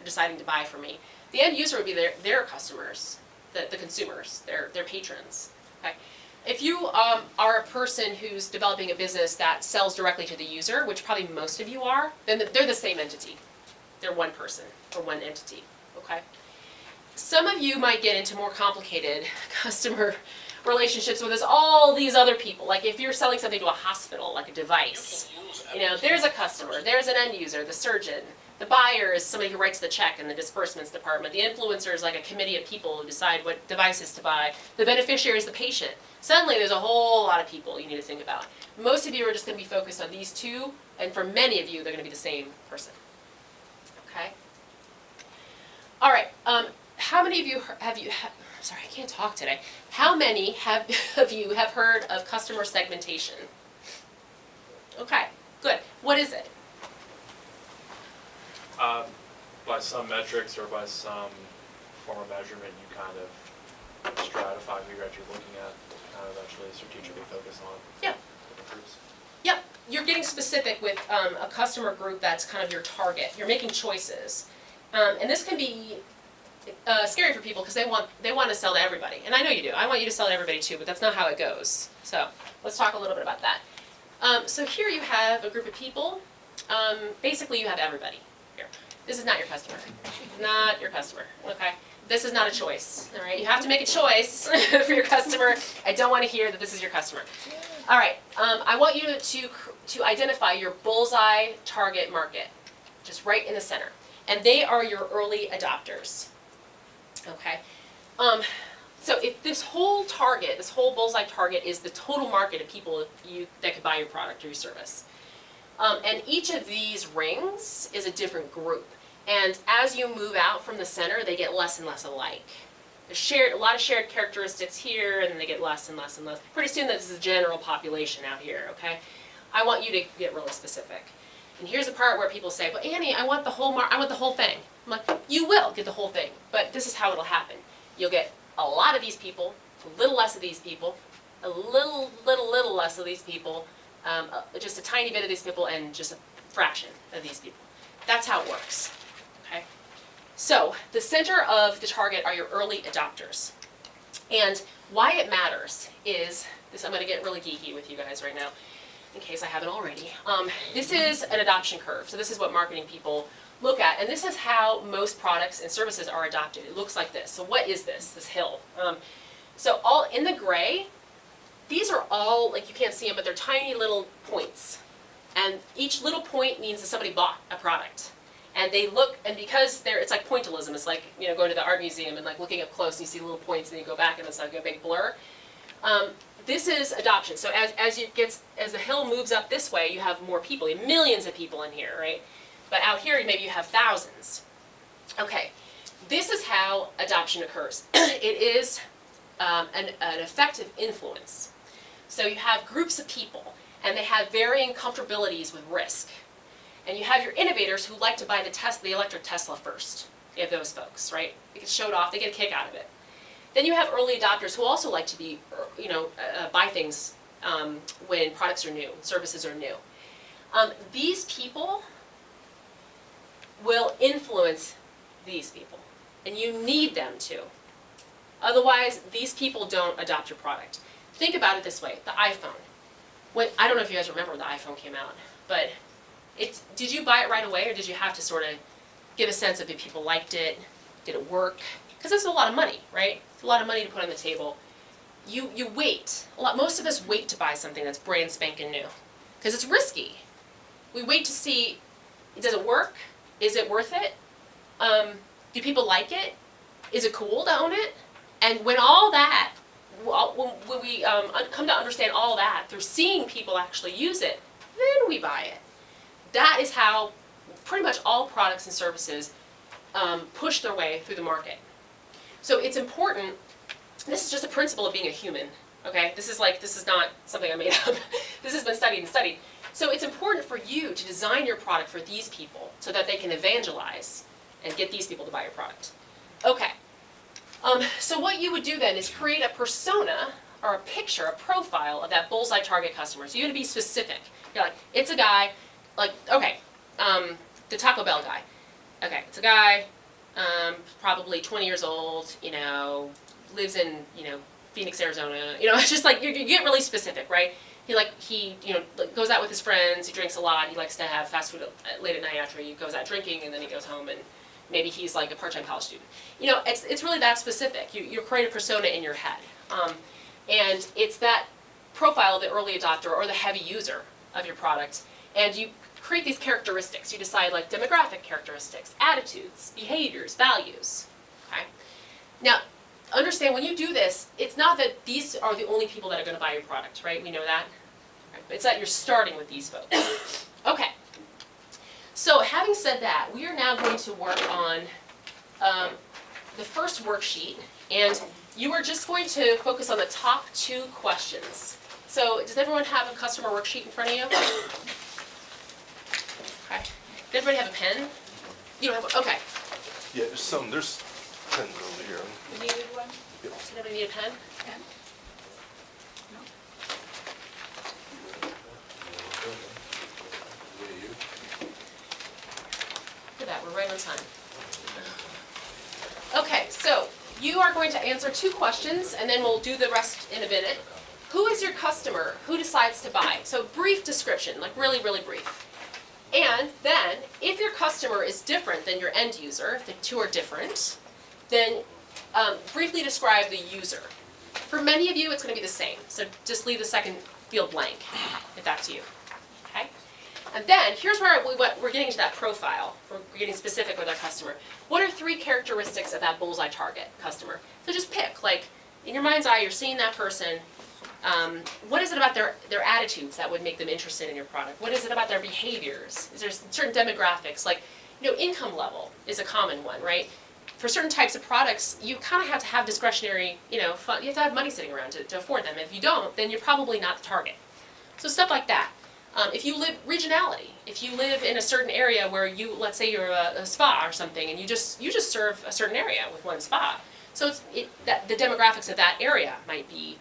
deciding to buy from me. The end user would be their customers, the consumers, their patrons. Okay? If you are a person who's developing a business that sells directly to the user, which probably most of you are, then they're the same entity. They're one person or one entity. Okay? Some of you might get into more complicated customer relationships with all these other people. Like if you're selling something to a hospital, like a device, there's a customer, there's an end user, the surgeon. The buyer is somebody who writes the check in the disbursements department. The influencer is like a committee of people who decide what devices to buy. The beneficiary is the patient. Suddenly there's a whole lot of people you need to think about. Most of you are just going to be focused on these two, and for many of you, they're going to be the same person. Okay? All right. How many of you sorry, I can't talk today. How many of you have heard of customer segmentation? Okay, good. What is it? By some metrics or by some form of measurement, you kind of stratify who you're actually looking at, kind of actually strategically focus on different groups. Yep, you're getting specific with a customer group that's kind of your target. You're making choices. And this can be scary for people because they want to sell to everybody. And I know you do. I want you to sell to everybody too, but that's not how it goes. So let's talk a little bit about that. So here you have a group of people. Basically, you have everybody here. This is not your customer. Not your customer, okay? This is not a choice, all right? You have to make a choice for your customer. I don't want to hear that this is your customer. All right, I want you to identify your bullseye target market, just right in the center. And they are your early adopters, okay? So if this whole target, this whole bullseye target is the total market of people that could buy your product or your service, And each of these rings is a different group. And as you move out from the center, they get less and less alike. There's a lot of shared characteristics here, and then they get less and less and less. Pretty soon, this is the general population out here, okay? I want you to get really specific. And here's the part where people say, but Annie, I want the whole thing. I'm like, you will get the whole thing, but this is how it'll happen. You'll get a lot of these people, a little less of these people, a little less of these people, just a tiny bit of these people, and just a fraction of these people. That's how it works, okay? So the center of the target are your early adopters. And why it matters is, I'm going to get really geeky with you guys right now, in case I haven't already. This is an adoption curve. So this is what marketing people look at. And this is how most products and services are adopted. It looks like this. So what is this hill? So all in the gray, these are all, like you can't see them, but they're tiny little points. And each little point means that somebody bought a product. And they look, and because it's like pointillism, it's like, you know, going to the art museum and like looking up close and you see little points and you go back and it's like a big blur. This is adoption. So as the hill moves up this way, you have more people. You have millions of people in here, right? But out here, maybe you have thousands. Okay, this is how adoption occurs. It is an effective influence. So you have groups of people, and they have varying comfortabilities with risk. And you have your innovators who like to buy the electric Tesla first. You have those folks, right? They get showed off, they get a kick out of it. Then you have early adopters who also like to be, buy things when products are new, services are new. These people will influence these people, and you need them to. Otherwise, these people don't adopt your product. Think about it this way, the iPhone. I don't know if you guys remember when the iPhone came out, but did you buy it right away, or did you have to sort of get a sense of if people liked it, did it work? Because it's a lot of money, right? It's a lot of money to put on the table. You wait. Most of us wait to buy something that's brand spanking new, because it's risky. We wait to see, does it work? Is it worth it? Do people like it? Is it cool to own it? And when all that, when we come to understand all that through seeing people actually use it, then we buy it. That is how pretty much all products and services push their way through the market. So it's important, this is just a principle of being a human, okay? This is not something I made up. This has been studied and studied. So it's important for you to design your product for these people so that they can evangelize and get these people to buy your product. Okay, so what you would do then is create a persona or a picture, a profile of that bullseye target customer. So you have to be specific. You're like, it's a guy, the Taco Bell guy. Okay, it's a guy, probably 20 years old, lives in, Phoenix, Arizona. It's just like, you get really specific, right? He goes out with his friends, he drinks a lot, he likes to have fast food late at night after he goes out drinking, and then he goes home, and maybe he's like a part-time college student. It's really that specific. You create a persona in your head. And it's that profile of the early adopter or the heavy user of your product, and you create these characteristics. You decide like demographic characteristics, attitudes, behaviors, values, okay? Now, understand when you do this, it's not that these are the only people that are going to buy your product, right? We know that. Right? It's that you're starting with these folks. Okay. So having said that, we are now going to work on the first worksheet, and you are just going to focus on the top 2 questions. So does everyone have a customer worksheet in front of you? Okay. Does everybody have a pen? You don't have one? Okay. Yeah, there's pens over here. You need one? Does anybody need a pen? Pen? No? Look at that, we're right on time. Okay, so you are going to answer 2 questions, and then we'll do the rest in a minute. Who is your customer? Who decides to buy? So brief description, like really, really brief. And then, if your customer is different than your end user, if the 2 are different, then briefly describe the user. For many of you, it's going to be the same, so just leave the second field blank, if that's you. Okay? And then, here's where we're getting to that profile. We're getting specific with our customer. What are 3 characteristics of that bullseye target customer? So just pick, like, in your mind's eye, you're seeing that person. What is it about their attitudes that would make them interested in your product? What is it about their behaviors? Is there certain demographics, like, income level is a common one, right? For certain types of products, you kind of have to have discretionary, fund. You have to have money sitting around to afford them. If you don't, then you're probably not the target. So stuff like that. If you live regionality, if you live in a certain area where let's say you're a spa or something, and you just serve a certain area with one spa, so that the demographics of that area might be,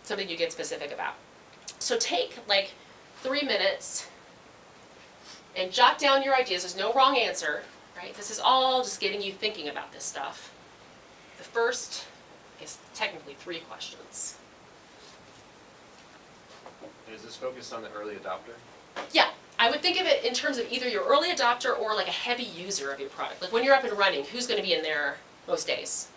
something you get specific about. So take like 3 minutes and jot down your ideas. There's no wrong answer, right? This is all just getting you thinking about this stuff. The first is technically 3 questions. Is this focused on the early adopter? Yeah, I would think of it in terms of either your early adopter or like a heavy user of your product. Like when you're up and running, who's going to be in there most days?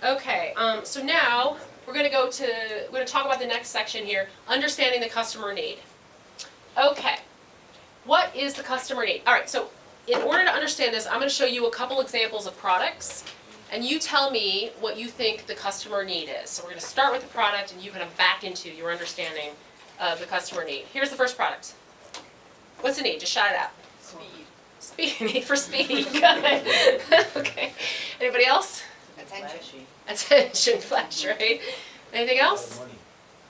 Okay, so now we're going to talk about the next section here, understanding the customer need. Okay, what is the customer need? All right, so in order to understand this, I'm going to show you a couple examples of products, and you tell me what you think the customer need is. So we're going to start with the product, and you kind of back into your understanding of the customer need. Here's the first product. What's the need? Just shout it out. Speed. Need for speed. Good. Okay. Anybody else? Attention. Attention flash, right? Anything else?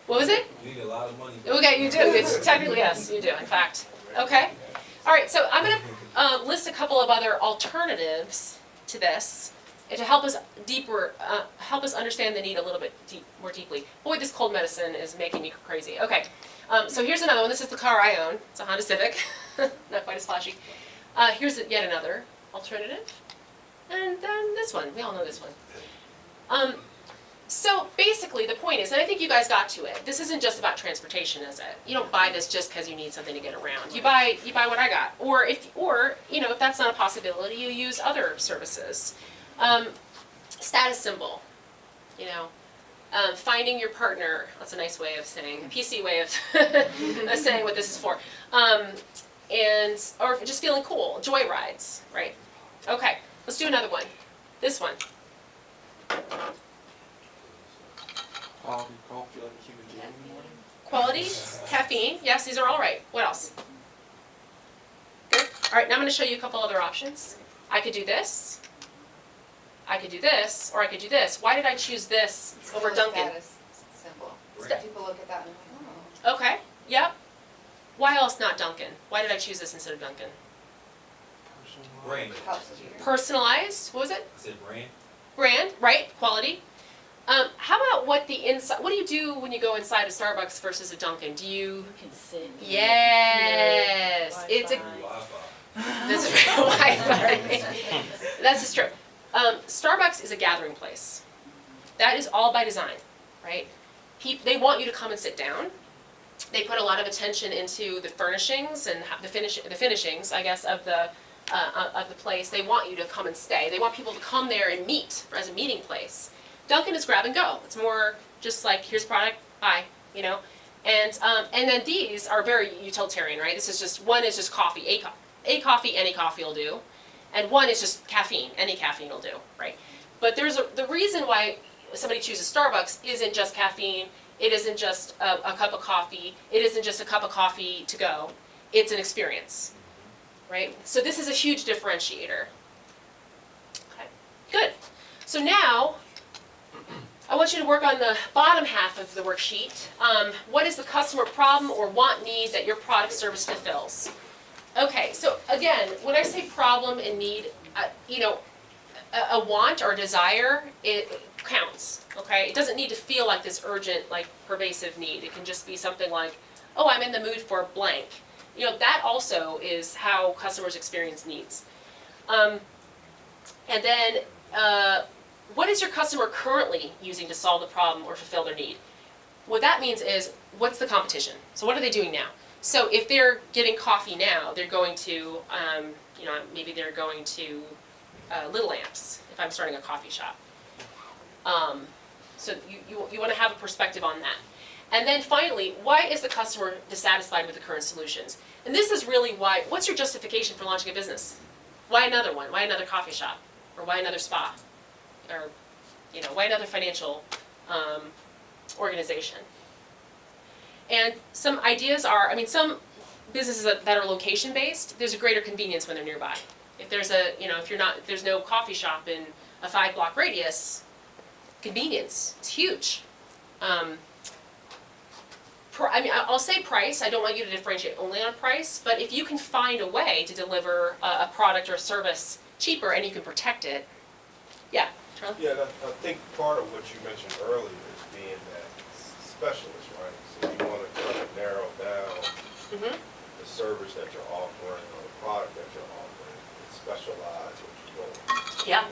What was it? You need a lot of money. Okay, you do. It's technically yes, you do. In fact. Okay. All right. So I'm going to list a couple of other alternatives to this, and to help us understand the need a little bit more deeply. Boy, this cold medicine is making me crazy. Okay. So here's another one. This is the car I own. It's a Honda Civic. Not quite as flashy. Here's yet another alternative. And then this one. We all know this one. So basically the point is, and I think you guys got to it, this isn't just about transportation, is it? You don't buy this just because you need something to get around. You buy what I got. Or if that's not a possibility, you use other services. Status symbol, finding your partner, that's a nice way of saying, a PC way of saying what this is for. Or just feeling cool, joy rides, right? Okay, let's do another one. This one. Quality coffee like a human being in the morning? Quality, caffeine, yes, these are all right. What else? Good. All right, now I'm going to show you a couple other options. I could do this. I could do this, or I could do this. Why did I choose this over Dunkin'? Status symbol. People look at that and like, oh. Okay, yep. Why else not Dunkin'? Why did I choose this instead of Dunkin'? Brand. Personalized, what was it? I said brand. Brand, right, quality. How about what do you do when you go inside a Starbucks versus a Dunkin'? Do you? You can sit. Yes, it's a. Wi-Fi. This is Wi-Fi. That's just true. Starbucks is a gathering place. That is all by design, right? They want you to come and sit down. They put a lot of attention into the furnishings and the finishings, I guess, of the place. They want you to come and stay. They want people to come there and meet as a meeting place. Dunkin' is grab and go. It's more just like, here's product, bye, And then these are very utilitarian, right? This is just, one is just coffee, a coffee, any coffee will do. And one is just caffeine, any caffeine will do, right? But the reason why somebody chooses Starbucks isn't just caffeine, it isn't just a cup of coffee, it isn't just a cup of coffee to go, it's an experience, right? So this is a huge differentiator. Okay, good. So now, I want you to work on the bottom half of the worksheet. What is the customer problem or want need that your product service fulfills? Okay, so again, when I say problem and need, a want or desire, it counts, okay? It doesn't need to feel like this urgent, like pervasive need. It can just be something like, oh, I'm in the mood for blank. That also is how customers experience needs. And then, what is your customer currently using to solve the problem or fulfill their need? What that means is, what's the competition? So what are they doing now? So if they're getting coffee now, they're going to, maybe they're going to Little Lamps, if I'm starting a coffee shop. So you want to have a perspective on that. And then finally, why is the customer dissatisfied with the current solutions? And this is really why, what's your justification for launching a business? Why another one? Why another coffee shop? Or why another spa? Or, why another financial organization. And some ideas are, I mean, some businesses that are location-based, there's a greater convenience when they're nearby. If there's a, you know, if there's no coffee shop in a 5-block radius, convenience, it's huge. I'll say price, I don't want you to differentiate only on price, but if you can find a way to deliver a product or service cheaper and you can protect it, yeah, Charlie? Yeah, and I think part of what you mentioned earlier is being that specialist, right? So you want to kind of narrow down Mm-hmm. the service that you're offering or the product that you're offering, and specialize what you're doing. Yeah.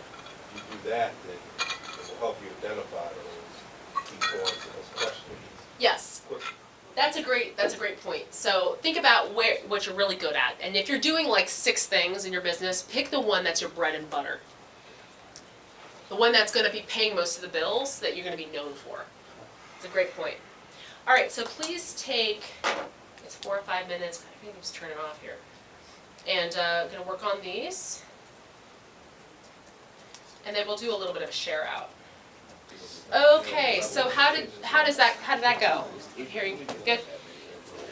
If you do that, then it will help you identify those key points and those questions Yes. quickly. That's a great point. So think about what you're really good at. And if you're doing like 6 things in your business, pick the one that's your bread and butter. The one that's going to be paying most of the bills that you're going to be known for. It's a great point. All right, so please take, it's 4 or 5 minutes. I think I'm just turn it off here. And I'm going to work on these. And then we'll do a little bit of a share out. Okay, so how did that go? You hearing good?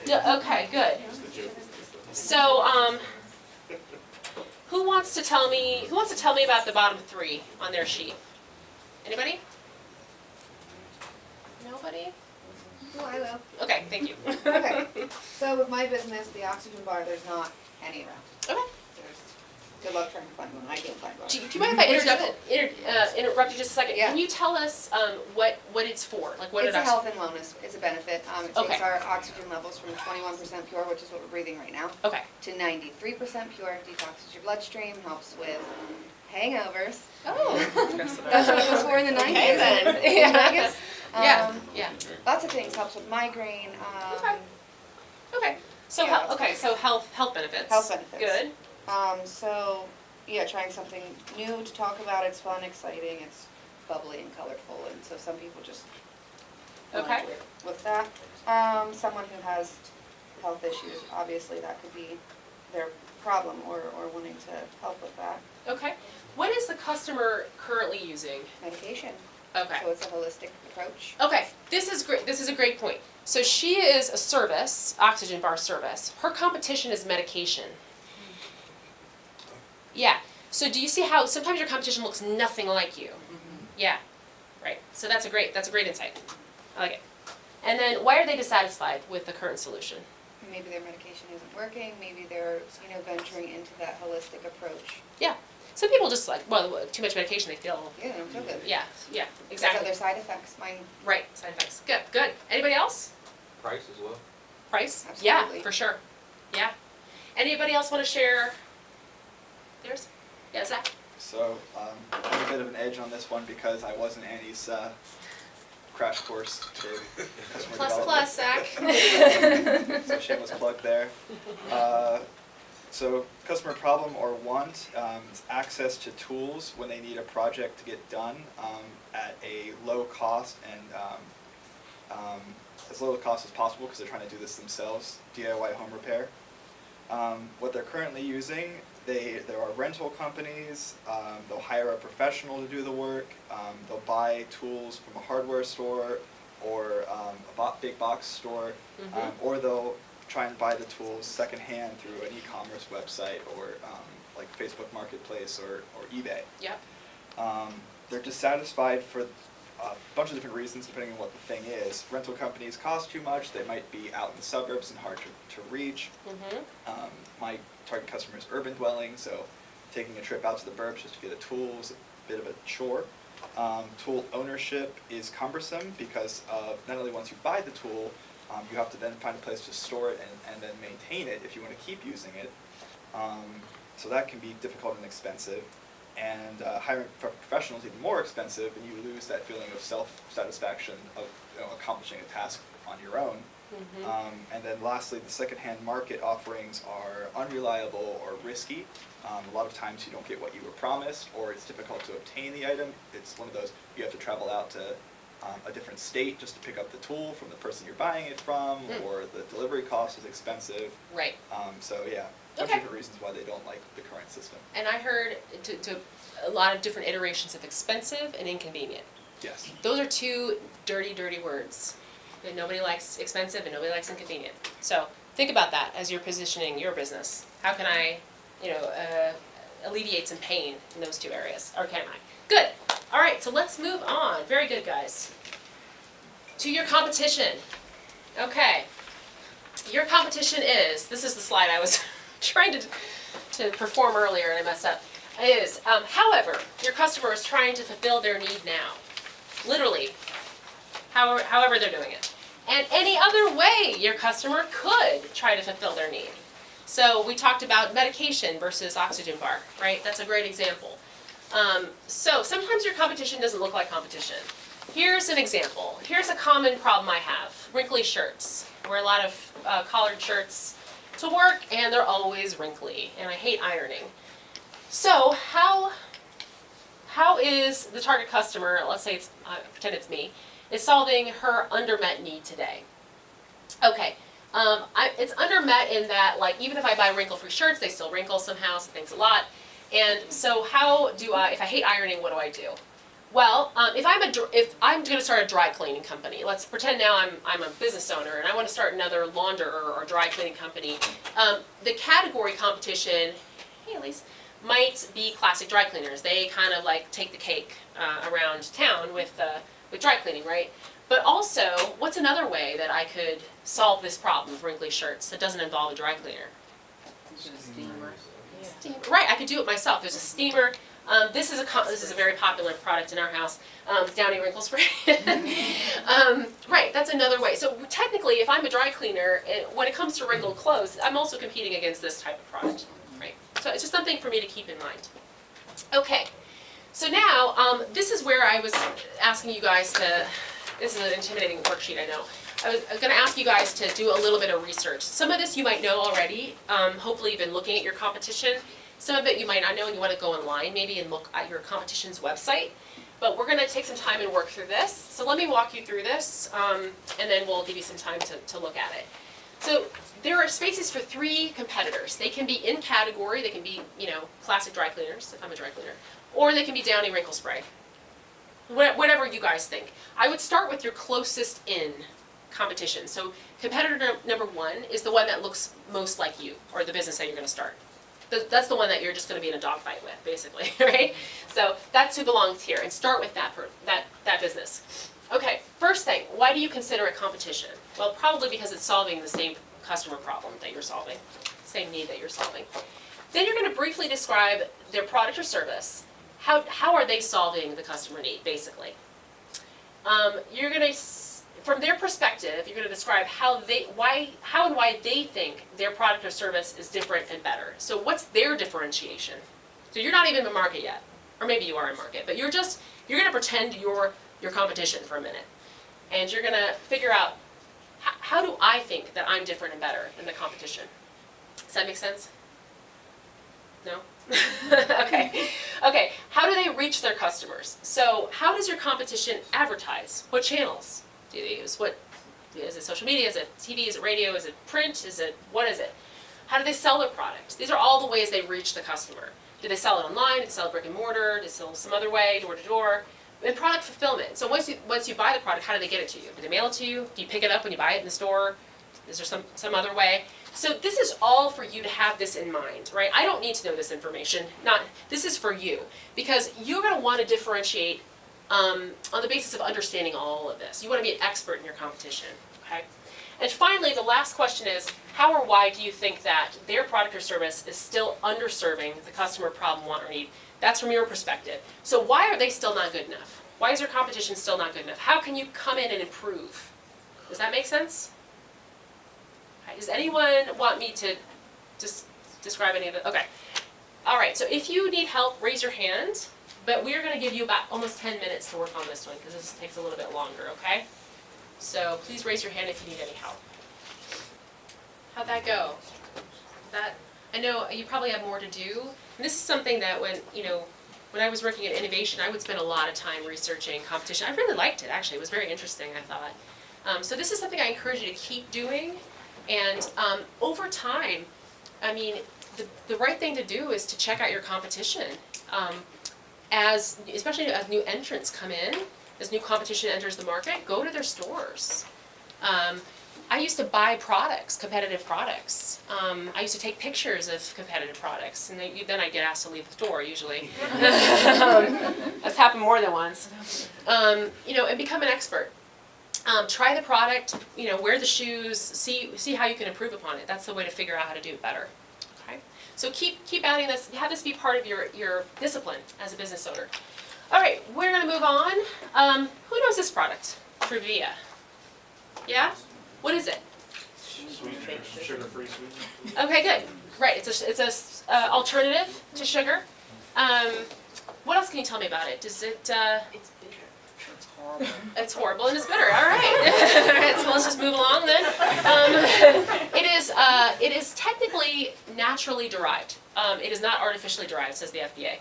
Yeah, okay, good. So who wants to tell me about the bottom 3 on their sheet? Anybody? Nobody? No, I will. Okay, thank you. Okay, so with my business, the oxygen bar, there's not any around. Okay. Good luck trying to find one, I can't find one. Do you mind if I interrupt you just a second? Yeah. Can you tell us what it's for? Like what It's it a health and wellness, it's a benefit. It Okay. takes our oxygen levels from 21% pure, which is what we're breathing right now, Okay. to 93% pure, detoxes your bloodstream, helps with hangovers. Oh. That's what it was for in the 90s. Okay then. In Yeah. Vegas. Yeah. Yeah. Lots of things, helps with migraine, Okay. So Yeah. so health benefits. Health benefits. Good. So, yeah, trying something new to talk about. It's fun, exciting, it's bubbly and colorful, and so some people just Okay. want it with that. Someone who has health issues, obviously that could be their problem or wanting to help with that. Okay. What is the customer currently using? Medication. Okay. So it's a holistic approach. Okay. This is great. This is a great point. So she is a service, oxygen bar service. Her competition is medication. Yeah. So do you see how sometimes your competition looks nothing like you? Yeah. Right. So that's a great insight. I like it. And then why are they dissatisfied with the current solution? Maybe their medication isn't working, maybe they're, venturing into that holistic approach. Yeah. Some people just like, well, too much medication, they feel. Yeah, they don't feel good. Yeah. Yeah. There's Exactly. other side effects, mine, Right. Side effects. Good. Good. Anybody else? Price as well. Price? Absolutely. Yeah, for sure. Yeah. Anybody else want to share theirs? Yeah, Zach? So I have a bit of an edge on this one because I was in Annie's crash course for customer Plus, Zach. So shameless plug there. So customer problem or want is access to tools when they need a project to get done at a low cost and as low a cost as possible because they're trying to do this themselves, DIY home repair. What they're currently using, there are rental companies, they'll hire a professional to do the work, they'll buy tools from a hardware store or a big box store, or they'll try and buy the tools secondhand through an e-commerce website or like Facebook Marketplace or eBay. Yep. They're dissatisfied for a bunch of different reasons depending on what the thing is. Rental companies cost too much, they might be out in the suburbs and hard to reach. My target customer is urban dwelling, so taking a trip out to the burbs just to get a tool is a bit of a chore. Tool ownership is cumbersome because not only once you buy the tool, you have to then find a place to store it and then maintain it if you want to keep using it. So that can be difficult and expensive. And hiring professionals is even more expensive, and you lose that feeling of self-satisfaction of accomplishing a task on your own. And then lastly, the secondhand market offerings are unreliable or risky. A lot of times you don't get what you were promised, or it's difficult to obtain the item. It's one of those, you have to travel out to a different state just to pick up the tool from the person you're buying it from, or the delivery cost is expensive. Right. So yeah, bunch of different reasons why they don't like the current system. And I heard to a lot of different iterations of expensive and inconvenient. Yes. Those are two dirty, dirty words. And nobody likes expensive and nobody likes inconvenient. So think about that as you're positioning your business. How can I, alleviate some pain in those two areas? Or can I? Good. All right, so let's move on. Very good, guys. To your competition. Okay. Your competition is, this is the slide I was trying to perform earlier and I messed up, is, however, your customer is trying to fulfill their need now. Literally, however they're doing it. And any other way your customer could try to fulfill their need. So we talked about medication versus oxygen bar, right? That's a great example. So sometimes your competition doesn't look like competition. Here's an example. Here's a common problem I have. Wrinkly shirts. I wear a lot of collared shirts to work and they're always wrinkly and I hate ironing. So how is the target customer, let's say it's, pretend it's me, is solving her undermet need today? Okay, it's undermet in that, like, even if I buy wrinkle-free shirts, they still wrinkle somehow, so thanks a lot. And so how do if I hate ironing, what do I do? Well, if I'm going to start a dry cleaning company, let's pretend now I'm a business owner and I want to start another launderer or dry cleaning company. The category competition, hey Elise, might be classic dry cleaners. They kind of like take the cake around town with dry cleaning, right? But also, what's another way that I could solve this problem of wrinkly shirts that doesn't involve a dry cleaner? Steamer. Steamer. Right, I could do it myself. There's a steamer. This is a very popular product in our house, Downy Wrinkle Spray. Right, that's another way. So technically, if I'm a dry cleaner, when it comes to wrinkled clothes, I'm also competing against this type of product, right? So it's just something for me to keep in mind. Okay, so now this is where I was asking you guys to, this is an intimidating worksheet, I know. I was going to ask you guys to do a little bit of research. Some of this you might know already. Hopefully you've been looking at your competition. Some of it you might not know and you want to go online maybe and look at your competition's website. But we're going to take some time and work through this. So let me walk you through this and then we'll give you some time to look at it. So there are spaces for 3 competitors. They can be in category, they can be, classic dry cleaners, if I'm a dry cleaner, or they can be Downy Wrinkle Spray. Whatever you guys think. I would start with your closest in competition. So competitor number 1 is the one that looks most like you, or the business that you're going to start. That's the one that you're just going to be in a dogfight with, basically, right? So that's who belongs here, and start with that business. Okay, first thing, why do you consider it competition? Well, probably because it's solving the same customer problem that you're solving, same need that you're solving. Then you're going to briefly describe their product or service. How are they solving the customer need, basically? You're going to, from their perspective, you're going to describe how and why they think their product or service is different and better. So what's their differentiation? So you're not even in market yet, or maybe you are in market, but you're going to pretend you're your competition for a minute, and you're going to figure out how do I think that I'm different and better than the competition. Does that make sense? No? Okay. Okay. How do they reach their customers? So how does your competition advertise? What channels do they use? Is it social media? Is it TV? Is it radio? Is it print? What is it? How do they sell their product? These are all the ways they reach the customer. Do they sell it online? Do they sell it brick and mortar? Do they sell some other way, door to door? And product fulfillment. So once you buy the product, how do they get it to you? Do they mail it to you? Do you pick it up when you buy it in the store? Is there some other way? So this is all for you to have this in mind, right? I don't need to know this information. This is for you, because you're going to want to differentiate on the basis of understanding all of this. You want to be an expert in your competition, okay? And finally, the last question is, how or why do you think that their product or service is still underserving the customer problem, want, or need? That's from your perspective. So why are they still not good enough? Why is your competition still not good enough? How can you come in and improve? Does that make sense? Okay. Does anyone want me to just describe any of it? Okay. All right, so if you need help, raise your hand. But we're going to give you about almost 10 minutes to work on this one, because this takes a little bit longer, okay? So please raise your hand if you need any help. How'd that go? I know you probably have more to do. And this is something that when I was working at Innovation, I would spend a lot of time researching competition. I really liked it, actually. It was very interesting, I thought. So this is something I encourage you to keep doing. And over time, I mean, the right thing to do is to check out your competition. Especially as new entrants come in, as new competition enters the market, go to their stores. I used to buy products, competitive products. I used to take pictures of competitive products, and then I get asked to leave the store usually. That's happened more than once. You know, and become an expert. Try the product, you know, wear the shoes, see how you can improve upon it. That's the way to figure out how to do it better. Okay? So keep adding this, have this be part of your discipline as a business owner. All right, we're gonna move on. Who knows this product? Trivia. Yeah? What is it? Sweetener, sugar-free sweetener. Okay, good. Right, it's a alternative to sugar. What else can you tell me about it? Does it? It's bitter. It's horrible. It's horrible and it's bitter. All right. All right. So let's just move along then. It is technically naturally derived. It is not artificially derived, says the FDA.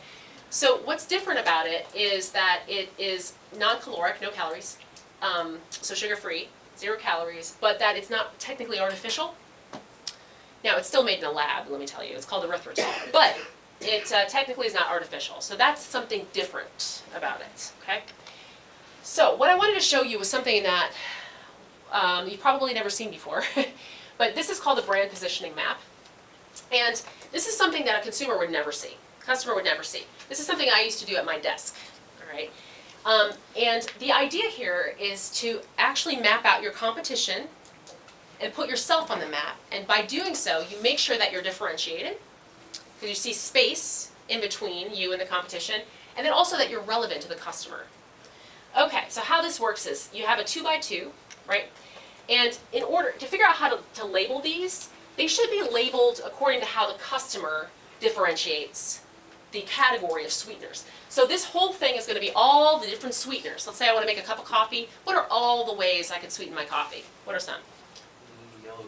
So what's different about it is that it is non-caloric, no calories, so sugar-free, 0 calories, but that it's not technically artificial. Now, it's still made in a lab, let me tell you. It's called erythritol, but it technically is not artificial. So that's something different about it, okay? So what I wanted to show you was something that you've probably never seen before, but this is called the brand positioning map. And this is something that a consumer would never see, customer would never see. This is something I used to do at my desk, all right? And the idea here is to actually map out your competition and put yourself on the map. And by doing so, you make sure that you're differentiated, because you see space in between you and the competition, and then also that you're relevant to the customer. Okay, so how this works is you have a 2x2, right? And in order to figure out how to label these, they should be labeled according to how the customer differentiates the category of sweeteners. So this whole thing is going to be all the different sweeteners. Let's say I want to make a cup of coffee. What are all the ways I can sweeten my coffee? What are some? Yellow,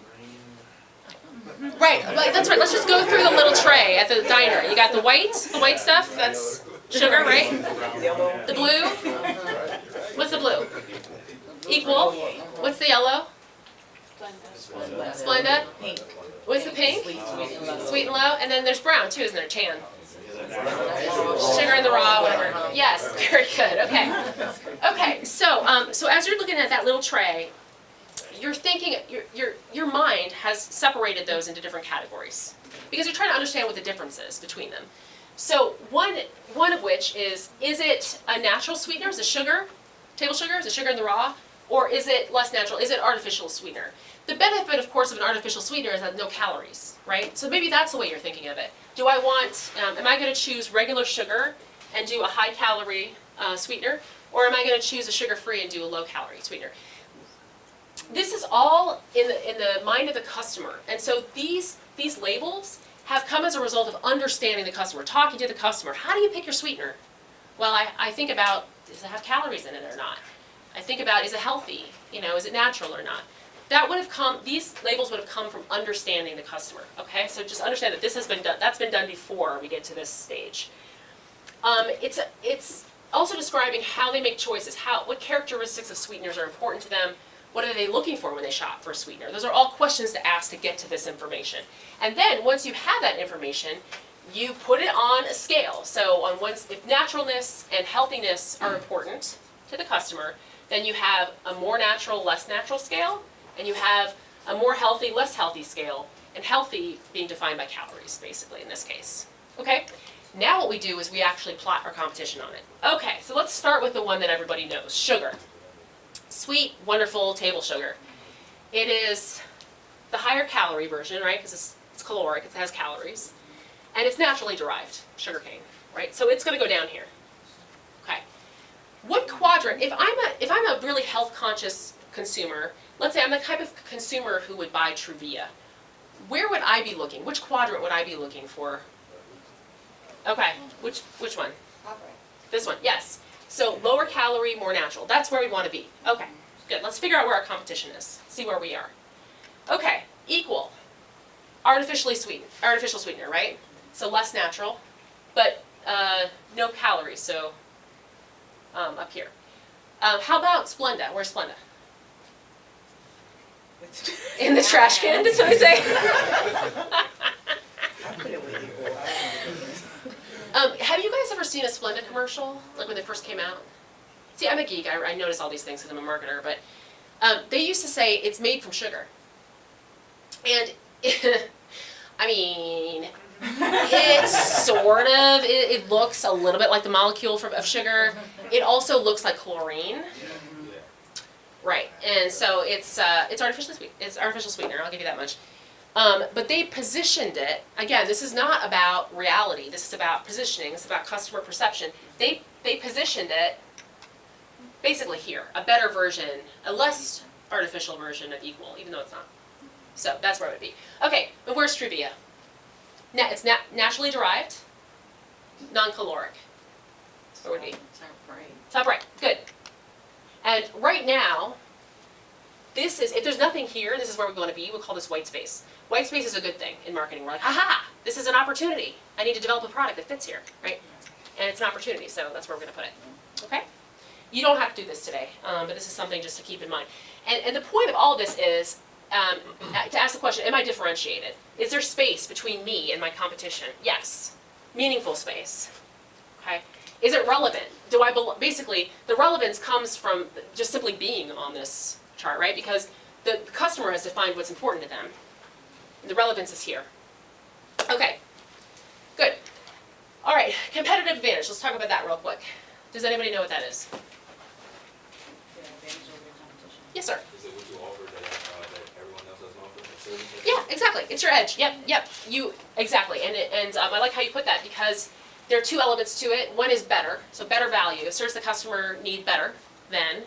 green. Right, that's right. Let's just go through the little tray at the diner. You got the white stuff, that's sugar, right? The blue? What's the blue? Equal. What's the yellow? Splenda. Pink. What's the pink? Sweet and low. And then there's brown too, isn't there? Tan. Sugar in the raw, whatever. Yes, very good. Okay. Okay. So as you're looking at that little tray, you're thinking, your mind has separated those into different categories because you're trying to understand what the difference is between them. So one of which is it a natural sweetener? Is it sugar, table sugar? Is it sugar in the raw? Or is it less natural? Is it artificial sweetener? The benefit, of course, of an artificial sweetener is that no calories, right? So maybe that's the way you're thinking of it. Do I want, am I going to choose regular sugar and do a high-calorie sweetener? Or am I going to choose a sugar-free and do a low-calorie sweetener? This is all in the mind of the customer. And so these labels have come as a result of understanding the customer, talking to the customer. How do you pick your sweetener? Well, I think about, does it have calories in it or not? I think about, is it healthy? You know, is it natural or not? That would have come, these labels would have come from understanding the customer, okay? So just understand that this has been done, that's been done before we get to this stage. It's also describing how they make choices, what characteristics of sweeteners are important to them, what are they looking for when they shop for a sweetener? Those are all questions to ask to get to this information. And then once you have that information, you put it on a scale. So if naturalness and healthiness are important to the customer, then you have a more natural, less natural scale, and you have a more healthy, less healthy scale, and healthy being defined by calories, basically, in this case. Okay? Now what we do is we actually plot our competition on it. Okay, so let's start with the one that everybody knows, sugar. Sweet, wonderful table sugar. It is the higher calorie version, right, because it's caloric, it has calories, and it's naturally derived, sugarcane, right? So it's going to go down here. Okay. What quadrant, if I'm a really health conscious consumer, let's say I'm the type of consumer who would buy Truvia, where would I be looking? Which quadrant would I be looking for? Okay, which one? This one, yes. So lower calorie, more natural. That's where we want to be. Okay, good. Let's figure out where our competition is. See where we are. Okay, equal. Artificial sweetener, right? So less natural, but no calories, so up here. How about Splenda? Where's Splenda? In the trash can, did somebody say? Have you guys ever seen a Splenda commercial, like when they first came out? See, I'm a geek, I notice all these things because I'm a marketer, but they used to say it's made from sugar. And, I mean, it's sort of, it looks a little bit like the molecule of sugar. It also looks like chlorine. Right, and so it's artificially sweet. It's artificial sweetener, I'll give you that much. But they positioned it, again, this is not about reality, this is about positioning, this is about customer perception. They positioned it basically here, a better version, a less artificial version of equal, even though it's not. So that's where it would be. Okay, but where's Stevia? It's naturally derived, non-caloric. Where would it be? Top right, good. And right now, this is, if there's nothing here, this is where we want to be, we'll call this white space. White space is a good thing in marketing. We're like, aha, this is an opportunity. I need to develop a product that fits here, right? And it's an opportunity, so that's where we're going to put it, okay? You don't have to do this today, but this is something just to keep in mind. And the point of all of this is to ask the question, am I differentiated? Is there space between me and my competition? Yes. Meaningful space, okay? Is it relevant? Do I basically, the relevance comes from just simply being on this chart, right? Because the customer has defined what's important to them. The relevance is here. Okay, good. All right, competitive advantage. Let's talk about that real quick. Does anybody know what that is? Yes, sir. Is it what you offer that everyone else doesn't offer? Yeah, exactly. It's your edge. Yep. You exactly. And I like how you put that because there are two elements to it. One is better, so better value. Serves the customer need better than.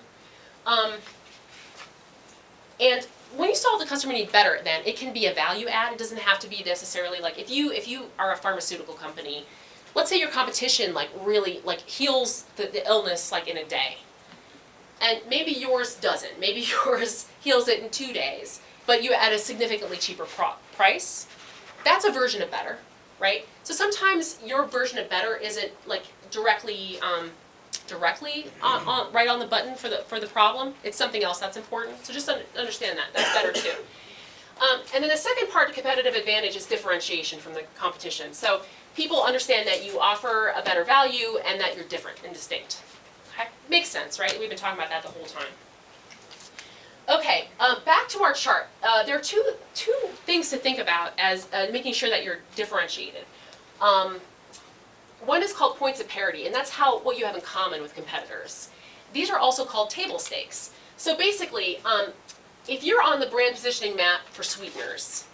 And when you solve the customer need better than, it can be a value add. It doesn't have to be necessarily like if you are a pharmaceutical company, let's say your competition really heals the illness in a day. And maybe yours doesn't. Maybe yours heals it in 2 days, but you at a significantly cheaper price. That's a version of better, right? So sometimes your version of better isn't directly right on the button for the problem. It's something else that's important. So just understand that. That's better too. And then the second part of competitive advantage is differentiation from the competition. So people understand that you offer a better value and that you're different and distinct. Okay? Makes sense, right? We've been talking about that the whole time. Okay, back to our chart. There are two things to think about as making sure that you're differentiated. One is called points of parity, and that's what you have in common with competitors. These are also called table stakes. So basically, if you're on the brand positioning map for sweeteners,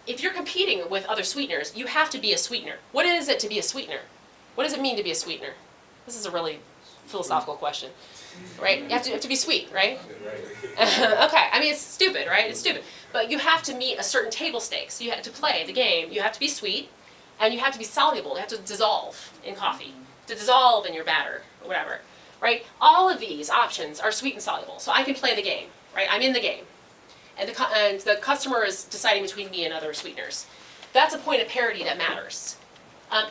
if you're competing with other sweeteners, you have to be a sweetener. What is it to be a sweetener? What does it mean to be a sweetener? This is a really philosophical question, right? You have to be sweet, right? Okay, I mean, it's stupid, right? It's stupid. But you have to meet a certain table stakes. You have to play the game. You have to be sweet, and you have to be soluble. You have to dissolve in coffee, to dissolve in your batter, or whatever, right? All of these options are sweet and soluble, so I can play the game, right? I'm in the game. And the customer is deciding between me and other sweeteners. That's a point of parity that matters.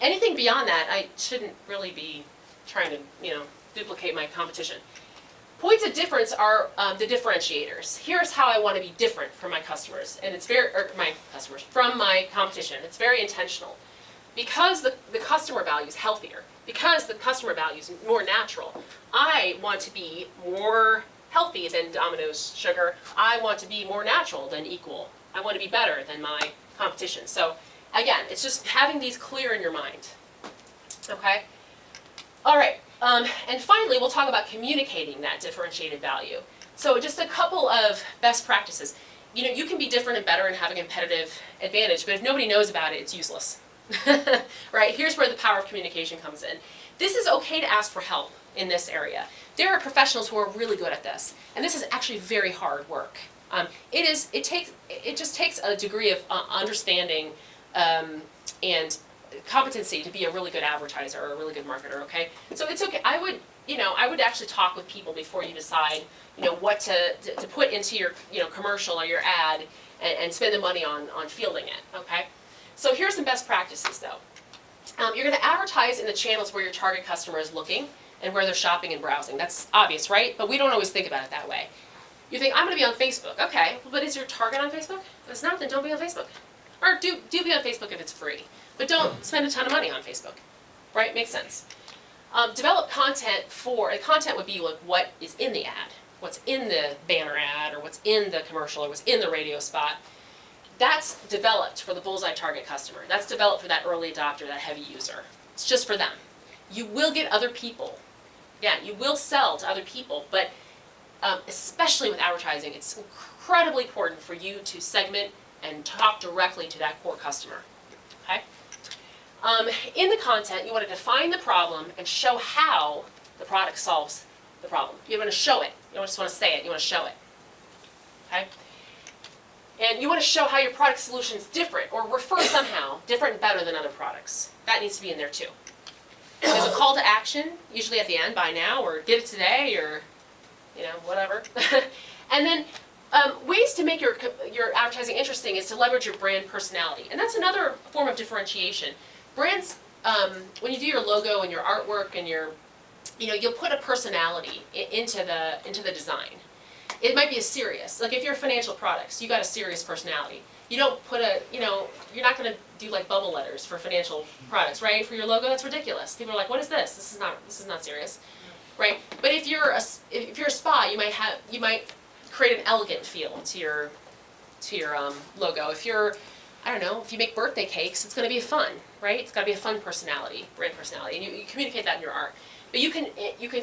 Anything beyond that, I shouldn't really be trying to, duplicate my competition. Points of difference are the differentiators. Here's how I want to be different from my customers, and from my competition. It's very intentional. Because the customer value is healthier, because the customer value is more natural, I want to be more healthy than Domino's sugar. I want to be more natural than equal. I want to be better than my competition. So again, it's just having these clear in your mind. Okay? All right. And finally, we'll talk about communicating that differentiated value. So just a couple of best practices. You can be different and better and have a competitive advantage, but if nobody knows about it, it's useless. Right? Here's where the power of communication comes in. This is okay to ask for help in this area. There are professionals who are really good at this, and this is actually very hard work. It just takes a degree of understanding and competency to be a really good advertiser or a really good marketer. Okay, so it's okay. I would actually talk with people before you decide, what to put into your commercial or your ad and spend the money on fielding it. Okay, so here's some best practices though. You're going to advertise in the channels where your target customer is looking and where they're shopping and browsing. That's obvious, right? But we don't always think about it that way. You think, I'm going to be on Facebook. Okay, but is your target on Facebook? If it's not, then don't be on Facebook. Or do be on Facebook if it's free. But don't spend a ton of money on Facebook. Right? Makes sense. Develop content for, content would be like what is in the ad, what's in the banner ad, or what's in the commercial, or what's in the radio spot. That's developed for the bullseye target customer. That's developed for that early adopter, that heavy user. It's just for them. You will get other people. Yeah, you will sell to other people, but especially with advertising, it's incredibly important for you to segment and talk directly to that core customer. Okay? In the content, you want to define the problem and show how the product solves the problem. You want to show it. You don't just want to say it, you want to show it. Okay? And you want to show how your product solution is different, or refer somehow different and better than other products. That needs to be in there too. There's a call to action, usually at the end, buy now, or get it today, or whatever. And then ways to make your advertising interesting is to leverage your brand personality. And that's another form of differentiation. Brands, when you do your logo and your artwork and you'll put a personality into the design. It might be a serious, like if you're financial products, you got a serious personality. You don't put you're not going to do like bubble letters for financial products, right? For your logo, that's ridiculous. People are like, what is this? This is not serious, right? But if you're a spa, you might create an elegant feel to your logo. If you're, I don't know, if you make birthday cakes, it's going to be fun, right? It's got to be a fun personality, brand personality, and you communicate that in your art. But you can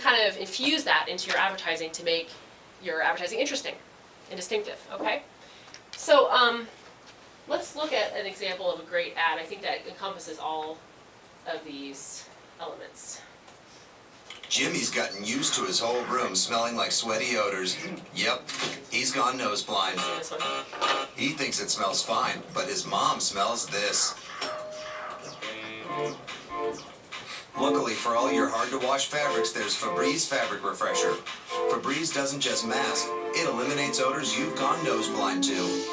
kind of infuse that into your advertising to make your advertising interesting and distinctive. Okay, so let's look at an example of a great ad. I think that encompasses all of these elements. Jimmy's gotten used to his whole room smelling like sweaty odors. Yep, he's gone nose blind. See this one? He thinks it smells fine, but his mom smells this. Luckily for all your hard-to-wash fabrics, there's Febreze Fabric Refresher. Febreze doesn't just mask, it eliminates odors you've gone nose blind to.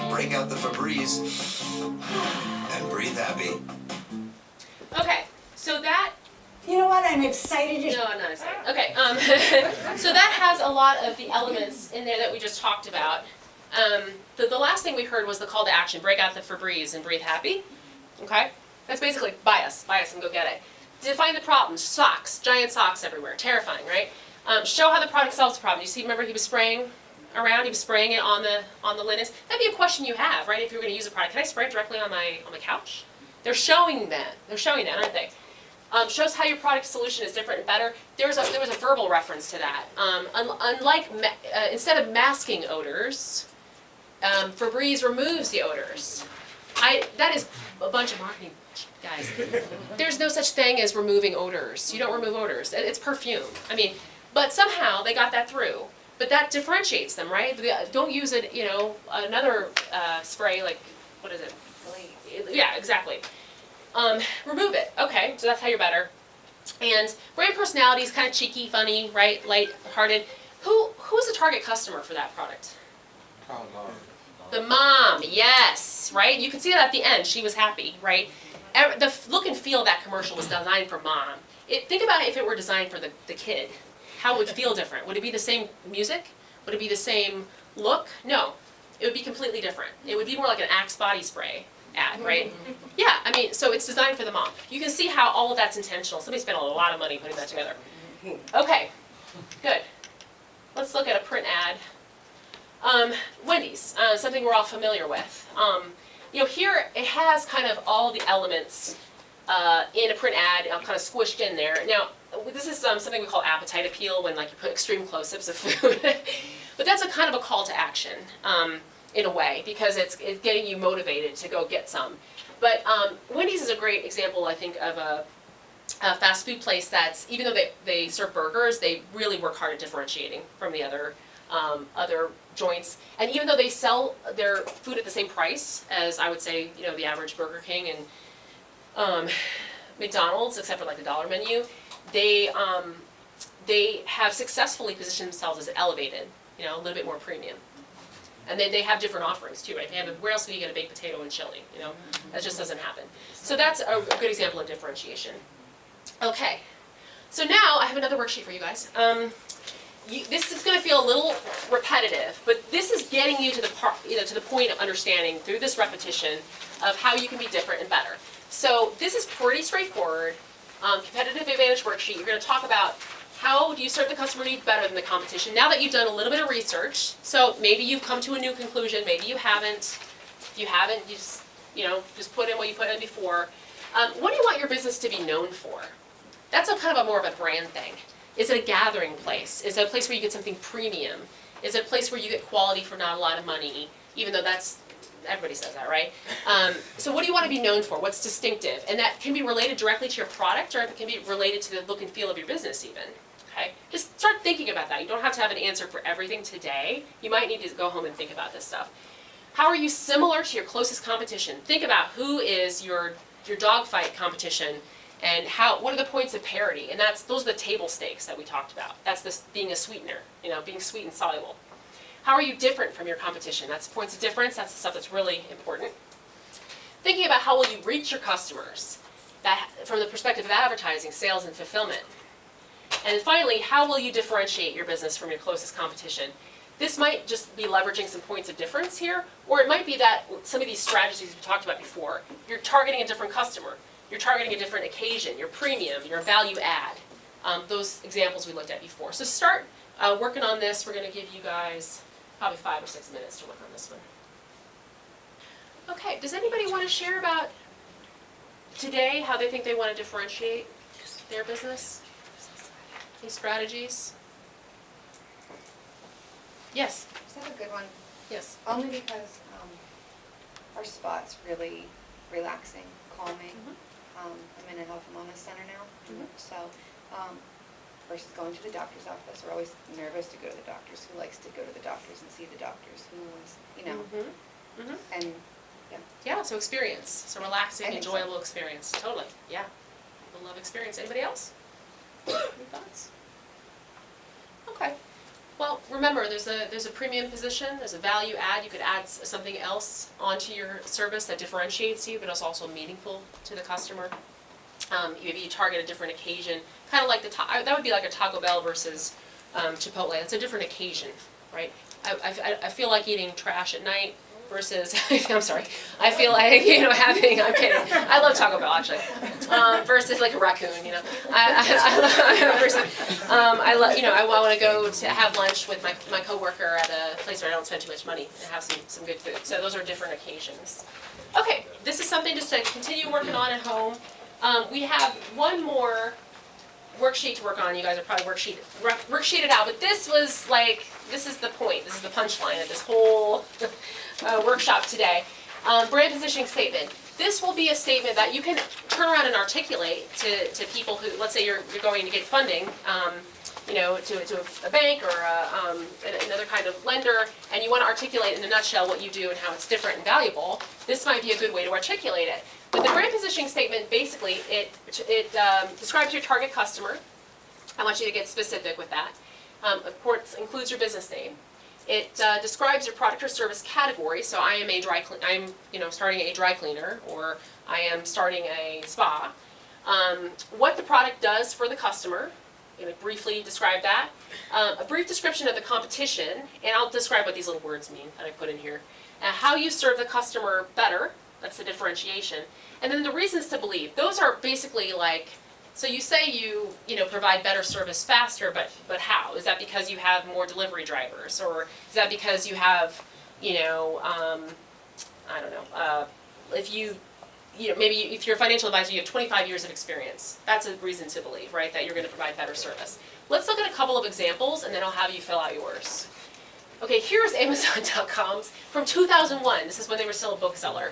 Break out the Febreze and breathe happy. Okay, so that. You know what? I'm excited. No, I'm not excited. Okay, so that has a lot of the elements in there that we just talked about. The last thing we heard was the call to action: break out the Febreze and breathe happy. Okay, that's basically buy us and go get it. Define the problems. Socks, giant socks everywhere, terrifying, right? Show how the product solves the problem. You see, remember he was spraying around. He was spraying it on the linens. That'd be a question you have, right? If you're going to use a product, can I spray it directly on my couch? They're showing that. They're showing that, aren't they? Shows how your product solution is different and better. There was a verbal reference to that. Unlike instead of masking odors, Febreze removes the odors. That is a bunch of marketing, guys. There's no such thing as removing odors. You don't remove odors. It's perfume. I mean, but somehow they got that through. But that differentiates them, right? Don't use it. Another spray like, what is it? Yeah, exactly. Remove it. Okay, so that's how you're better. And brand personality is kind of cheeky, funny, right? Light-hearted. Who's the target customer for that product? The mom, yes, right? You can see that at the end. She was happy, right? The look and feel of that commercial was designed for mom. Think about it if it were designed for the kid. How it would feel different. Would it be the same music? Would it be the same look? No. It would be completely different. It would be more like an Axe body spray ad, right? Yeah, I mean, so it's designed for the mom. You can see how all of that's intentional. Somebody spent a lot of money putting that together. Okay, good. Let's look at a print ad. Wendy's, something we're all familiar with. Here it has kind of all the elements in a print ad, kind of squished in there. Now, this is something we call appetite appeal, when like you put extreme close-ups of food. But that's a kind of a call to action. In a way, because it's getting you motivated to go get some. But Wendy's is a great example, I think, of a fast food place that's, even though they serve burgers, they really work hard at differentiating from the other joints. And even though they sell their food at the same price as, I would say, the average Burger King and McDonald's, except for like the dollar menu, they have successfully positioned themselves as elevated, a little bit more premium. And then they have different offerings too, right? Where else do you get a baked potato and chili? That just doesn't happen. So that's a good example of differentiation. Okay, so now I have another worksheet for you guys. This is going to feel a little repetitive, but this is getting you to the point of understanding through this repetition of how you can be different and better. So this is pretty straightforward. Competitive advantage worksheet. You're going to talk about how do you serve the customer needs better than the competition. Now that you've done a little bit of research, so maybe you've come to a new conclusion, maybe you haven't. If you haven't, you just put in what you put in before. What do you want your business to be known for? That's a kind of a more of a brand thing. Is it a gathering place? Is it a place where you get something premium? Is it a place where you get quality for not a lot of money? Even though everybody says that, right? So what do you want to be known for? What's distinctive? And that can be related directly to your product, or it can be related to the look and feel of your business even. Okay? Just start thinking about that. You don't have to have an answer for everything today. You might need to go home and think about this stuff. How are you similar to your closest competition? Think about who is your dogfight competition, and what are the points of parity? And those are the table stakes that we talked about. That's this being a sweetener, being sweet and soluble. How are you different from your competition? That's points of difference. That's the stuff that's really important. Thinking about how will you reach your customers, that from the perspective of advertising, sales, and fulfillment. And then finally, how will you differentiate your business from your closest competition? This might just be leveraging some points of difference here, or it might be that some of these strategies we talked about before, you're targeting a different customer, you're targeting a different occasion, your premium, your value add. Those examples we looked at before. So start working on this. We're going to give you guys probably 5 or 6 minutes to work on this one. Okay, does anybody want to share about today, how they think they want to differentiate their business? Any strategies? Yes? Is that a good one? Yes. Only because our spot's really relaxing, calming. I'm in a health and wellness center now, so versus going to the doctor's office, we're always nervous to go to the doctors. Who likes to go to the doctors and see the doctors? Who wants, and yeah. Yeah, so experience. So relaxing, I think enjoyable experience. Totally, yeah. People love experience. Anybody else? Any thoughts? Okay. Well, remember, there's a premium position, there's a value add. You could add something else onto your service that differentiates you, but is also meaningful to the customer. Maybe you target a different occasion, kind of like that would be like a Taco Bell versus Chipotle. It's a different occasion, right? I feel like eating trash at night versus, I'm sorry, I feel like, I'm kidding. I love Taco Bell, actually. Versus like a raccoon, I want to go to have lunch with my coworker at a place where I don't spend too much money and have some good food. So those are different occasions. Okay, this is something just to continue working on at home. We have one more worksheet to work on. You guys are probably worksheeted out, but this is the point. This is the punchline of this whole workshop today. Brand positioning statement. This will be a statement that you can turn around and articulate to people who, let's say you're going to get funding, to a bank or another kind of lender, and you want to articulate in a nutshell what you do and how it's different and valuable. This might be a good way to articulate it. But the brand positioning statement, basically, it describes your target customer. I want you to get specific with that. Of course, includes your business name. It describes your product or service category. So I am starting a dry cleaner, or I am starting a spa. What the product does for the customer. I'm going to briefly describe that. A brief description of the competition, and I'll describe what these little words mean that I put in here. How you serve the customer better. That's the differentiation. And then the reasons to believe. Those are basically like, so you say you provide better service faster, but how? Is that because you have more delivery drivers? Or is that because you have, I don't know, maybe if you're a financial advisor, you have 25 years of experience. That's a reason to believe, right, that you're going to provide better service. Let's look at a couple of examples, and then I'll have you fill out yours. Okay, here's Amazon.com's from 2001. This is when they were still a bookseller.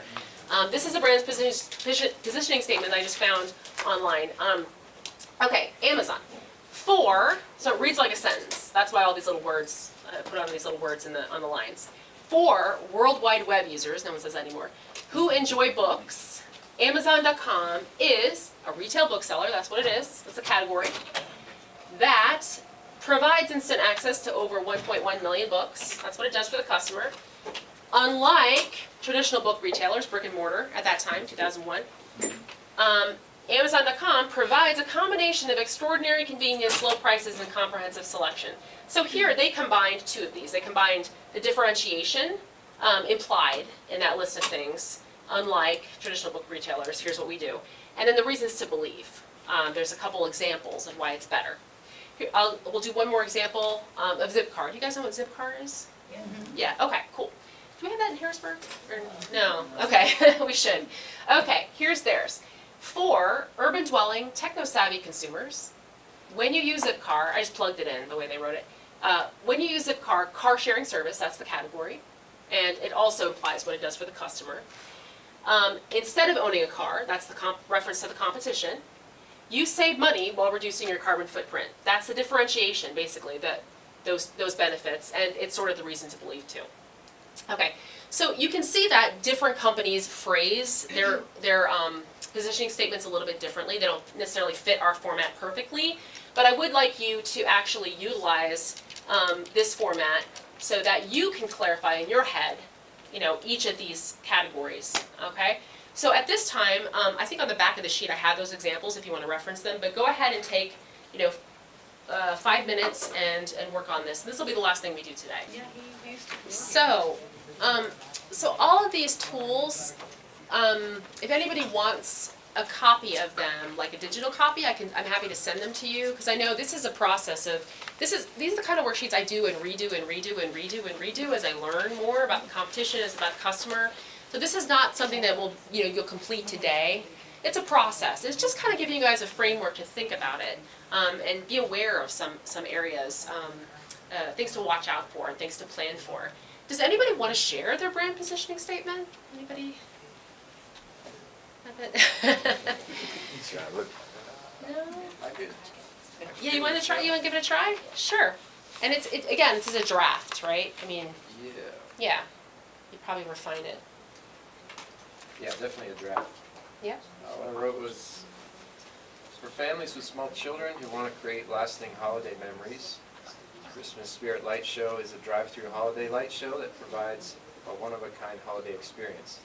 This is a brand positioning statement I just found online. Okay, Amazon. So it reads like a sentence. That's why all these little words, put on these little words on the lines. For World Wide Web users, no one says that anymore, who enjoy books, Amazon.com is a retail bookseller, that's what it is, that's a category, that provides instant access to over 1.1 million books. That's what it does for the customer. Unlike traditional book retailers, brick and mortar, at that time, 2001, Amazon.com provides a combination of extraordinary convenience, low prices, and comprehensive selection. So here they combined two of these. They combined the differentiation implied in that list of things unlike traditional book retailers, here's what we do. And then the reasons to believe. There's a couple examples of why it's better. We'll do one more example of Zipcar. Do you guys know what Zipcar is? Yeah. Yeah, okay, cool. Do we have that in Harrisburg? Or no? Okay, we should. Okay, here's theirs. For urban dwelling, techno-savvy consumers, when you use Zipcar, I just plugged it in the way they wrote it. When you use Zipcar, car sharing service, that's the category. And it also applies what it does for the customer. Instead of owning a car, that's the reference to the competition, you save money while reducing your carbon footprint. That's the differentiation, basically, those benefits, and it's sort of the reason to believe too. Okay, so you can see that different companies phrase their positioning statements a little bit differently. They don't necessarily fit our format perfectly, but I would like you to actually utilize this format so that you can clarify in your head, each of these categories, okay? So at this time, I think on the back of the sheet I have those examples if you want to reference them, but go ahead and take, 5 minutes and work on this. This will be the last thing we do today. Yeah, he used to be. So all of these tools, if anybody wants a copy of them, like a digital copy, I'm happy to send them to you, because I know this is a process of, these are the kind of worksheets I do and redo and redo and redo and redo as I learn more about the competition, as about the customer. So this is not something that you'll complete today. It's a process. It's just kind of giving you guys a framework to think about it, and be aware of some areas, things to watch out for and things to plan for. Does anybody want to share their brand positioning statement? Anybody? Have it? No? I did. Yeah, you want to try? You want to give it a try? Sure. And again, this is a draft, right? I mean, yeah. You probably refine it. Yeah, definitely a draft. Yeah. What I wrote was, for families with small children who want to create lasting holiday memories, Christmas Spirit Light Show is a drive-through holiday light show that provides a one-of-a-kind holiday experience.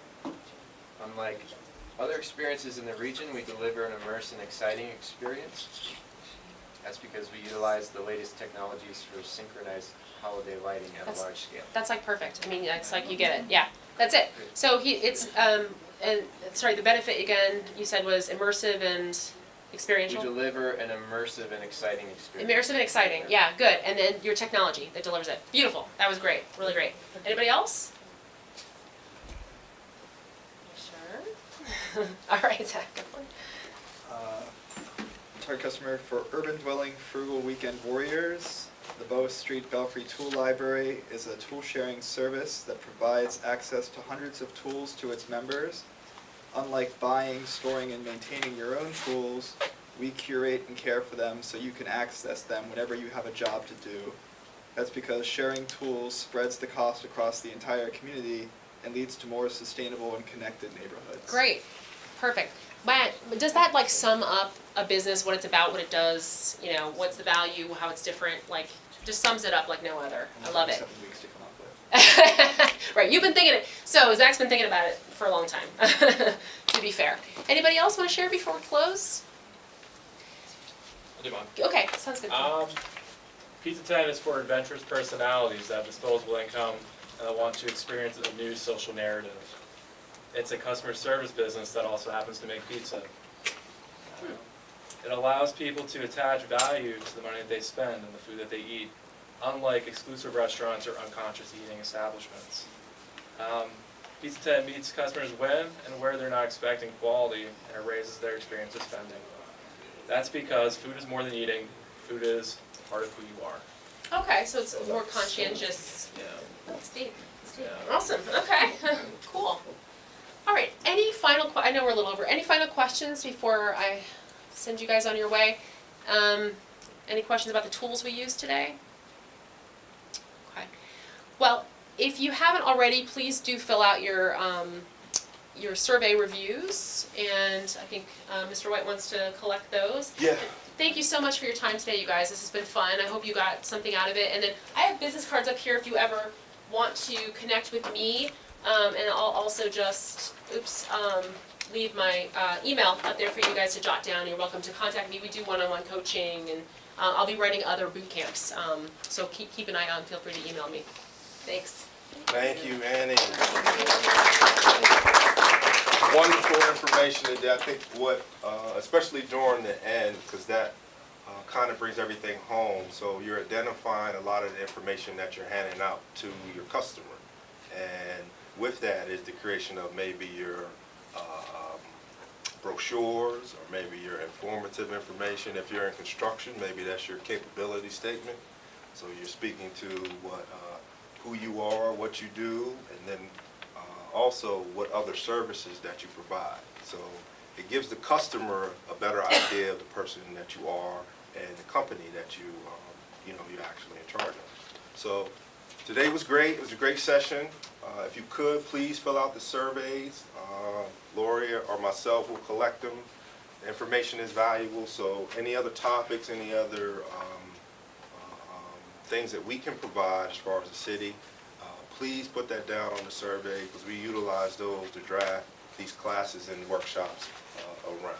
Unlike other experiences in the region, we deliver an immersive and exciting experience. That's because we utilize the latest technologies for synchronized holiday lighting at a large scale. That's like perfect. I mean, it's like you get it. Yeah, that's it. So the benefit again you said was immersive and experiential. We deliver an immersive and exciting experience. Immersive and exciting. Yeah, good. And then your technology that delivers it. Beautiful. That was great. Really great. Anybody else? Sure. All right, Zach. Go for it. Target customer for urban dwelling frugal weekend warriors. The Bow Street Belfry Tool Library is a tool sharing service that provides access to hundreds of tools to its members. Unlike buying, storing, and maintaining your own tools, we curate and care for them so you can access them whenever you have a job to do. That's because sharing tools spreads the cost across the entire community and leads to more sustainable and connected neighborhoods. Great. Perfect. But does that sum up a business, what it's about, what it does, what's the value, how it's different, just sums it up like no other. I love it. 7 weeks to come up with. Right, you've been thinking it. So Zach's been thinking about it for a long time, to be fair. Anybody else want to share before we close? I'll do mine. Okay, sounds good. Pizza 10 is for adventurous personalities that have disposable income and that want to experience a new social narrative. It's a customer service business that also happens to make pizza. It allows people to attach value to the money that they spend and the food that they eat, unlike exclusive restaurants or unconscious eating establishments. Pizza 10 meets customers when and where they're not expecting quality, and it raises their experience of spending. That's because food is more than eating. Food is part of who you are. Okay, so it's more conscientious. Yeah. That's deep. That's deep. Yeah. Awesome. Okay. Cool. All right. Any final? I know we're a little over. Any final questions before I send you guys on your way? Any questions about the tools we used today? Okay. Well, if you haven't already, please do fill out your survey reviews, and I think Mr. White wants to collect those. Yeah. Thank you so much for your time today, you guys. This has been fun. I hope you got something out of it. And then I have business cards up here if you ever want to connect with me. And I'll also just, leave my email up there for you guys to jot down. You're welcome to contact me. We do one-on-one coaching, and I'll be running other boot camps. So keep an eye on. Feel free to email me. Thanks. Thank you, Annie. wonderful information today. I think what, especially during the end, because that kind of brings everything home. So you're identifying a lot of the information that you're handing out to your customer. And with that is the creation of maybe your brochures, or maybe your informative information. If you're in construction, maybe that's your capability statement. So you're speaking to what, who you are, what you do, and then also what other services that you provide. So it gives the customer a better idea of the person that you are and the company that you're actually in charge of. So today was great. It was a great session. If you could, please fill out the surveys. Lori or myself will collect them. The information is valuable, so any other topics, any other things that we can provide as far as the city, please put that down on the survey, because we utilize those to draft these classes and workshops around.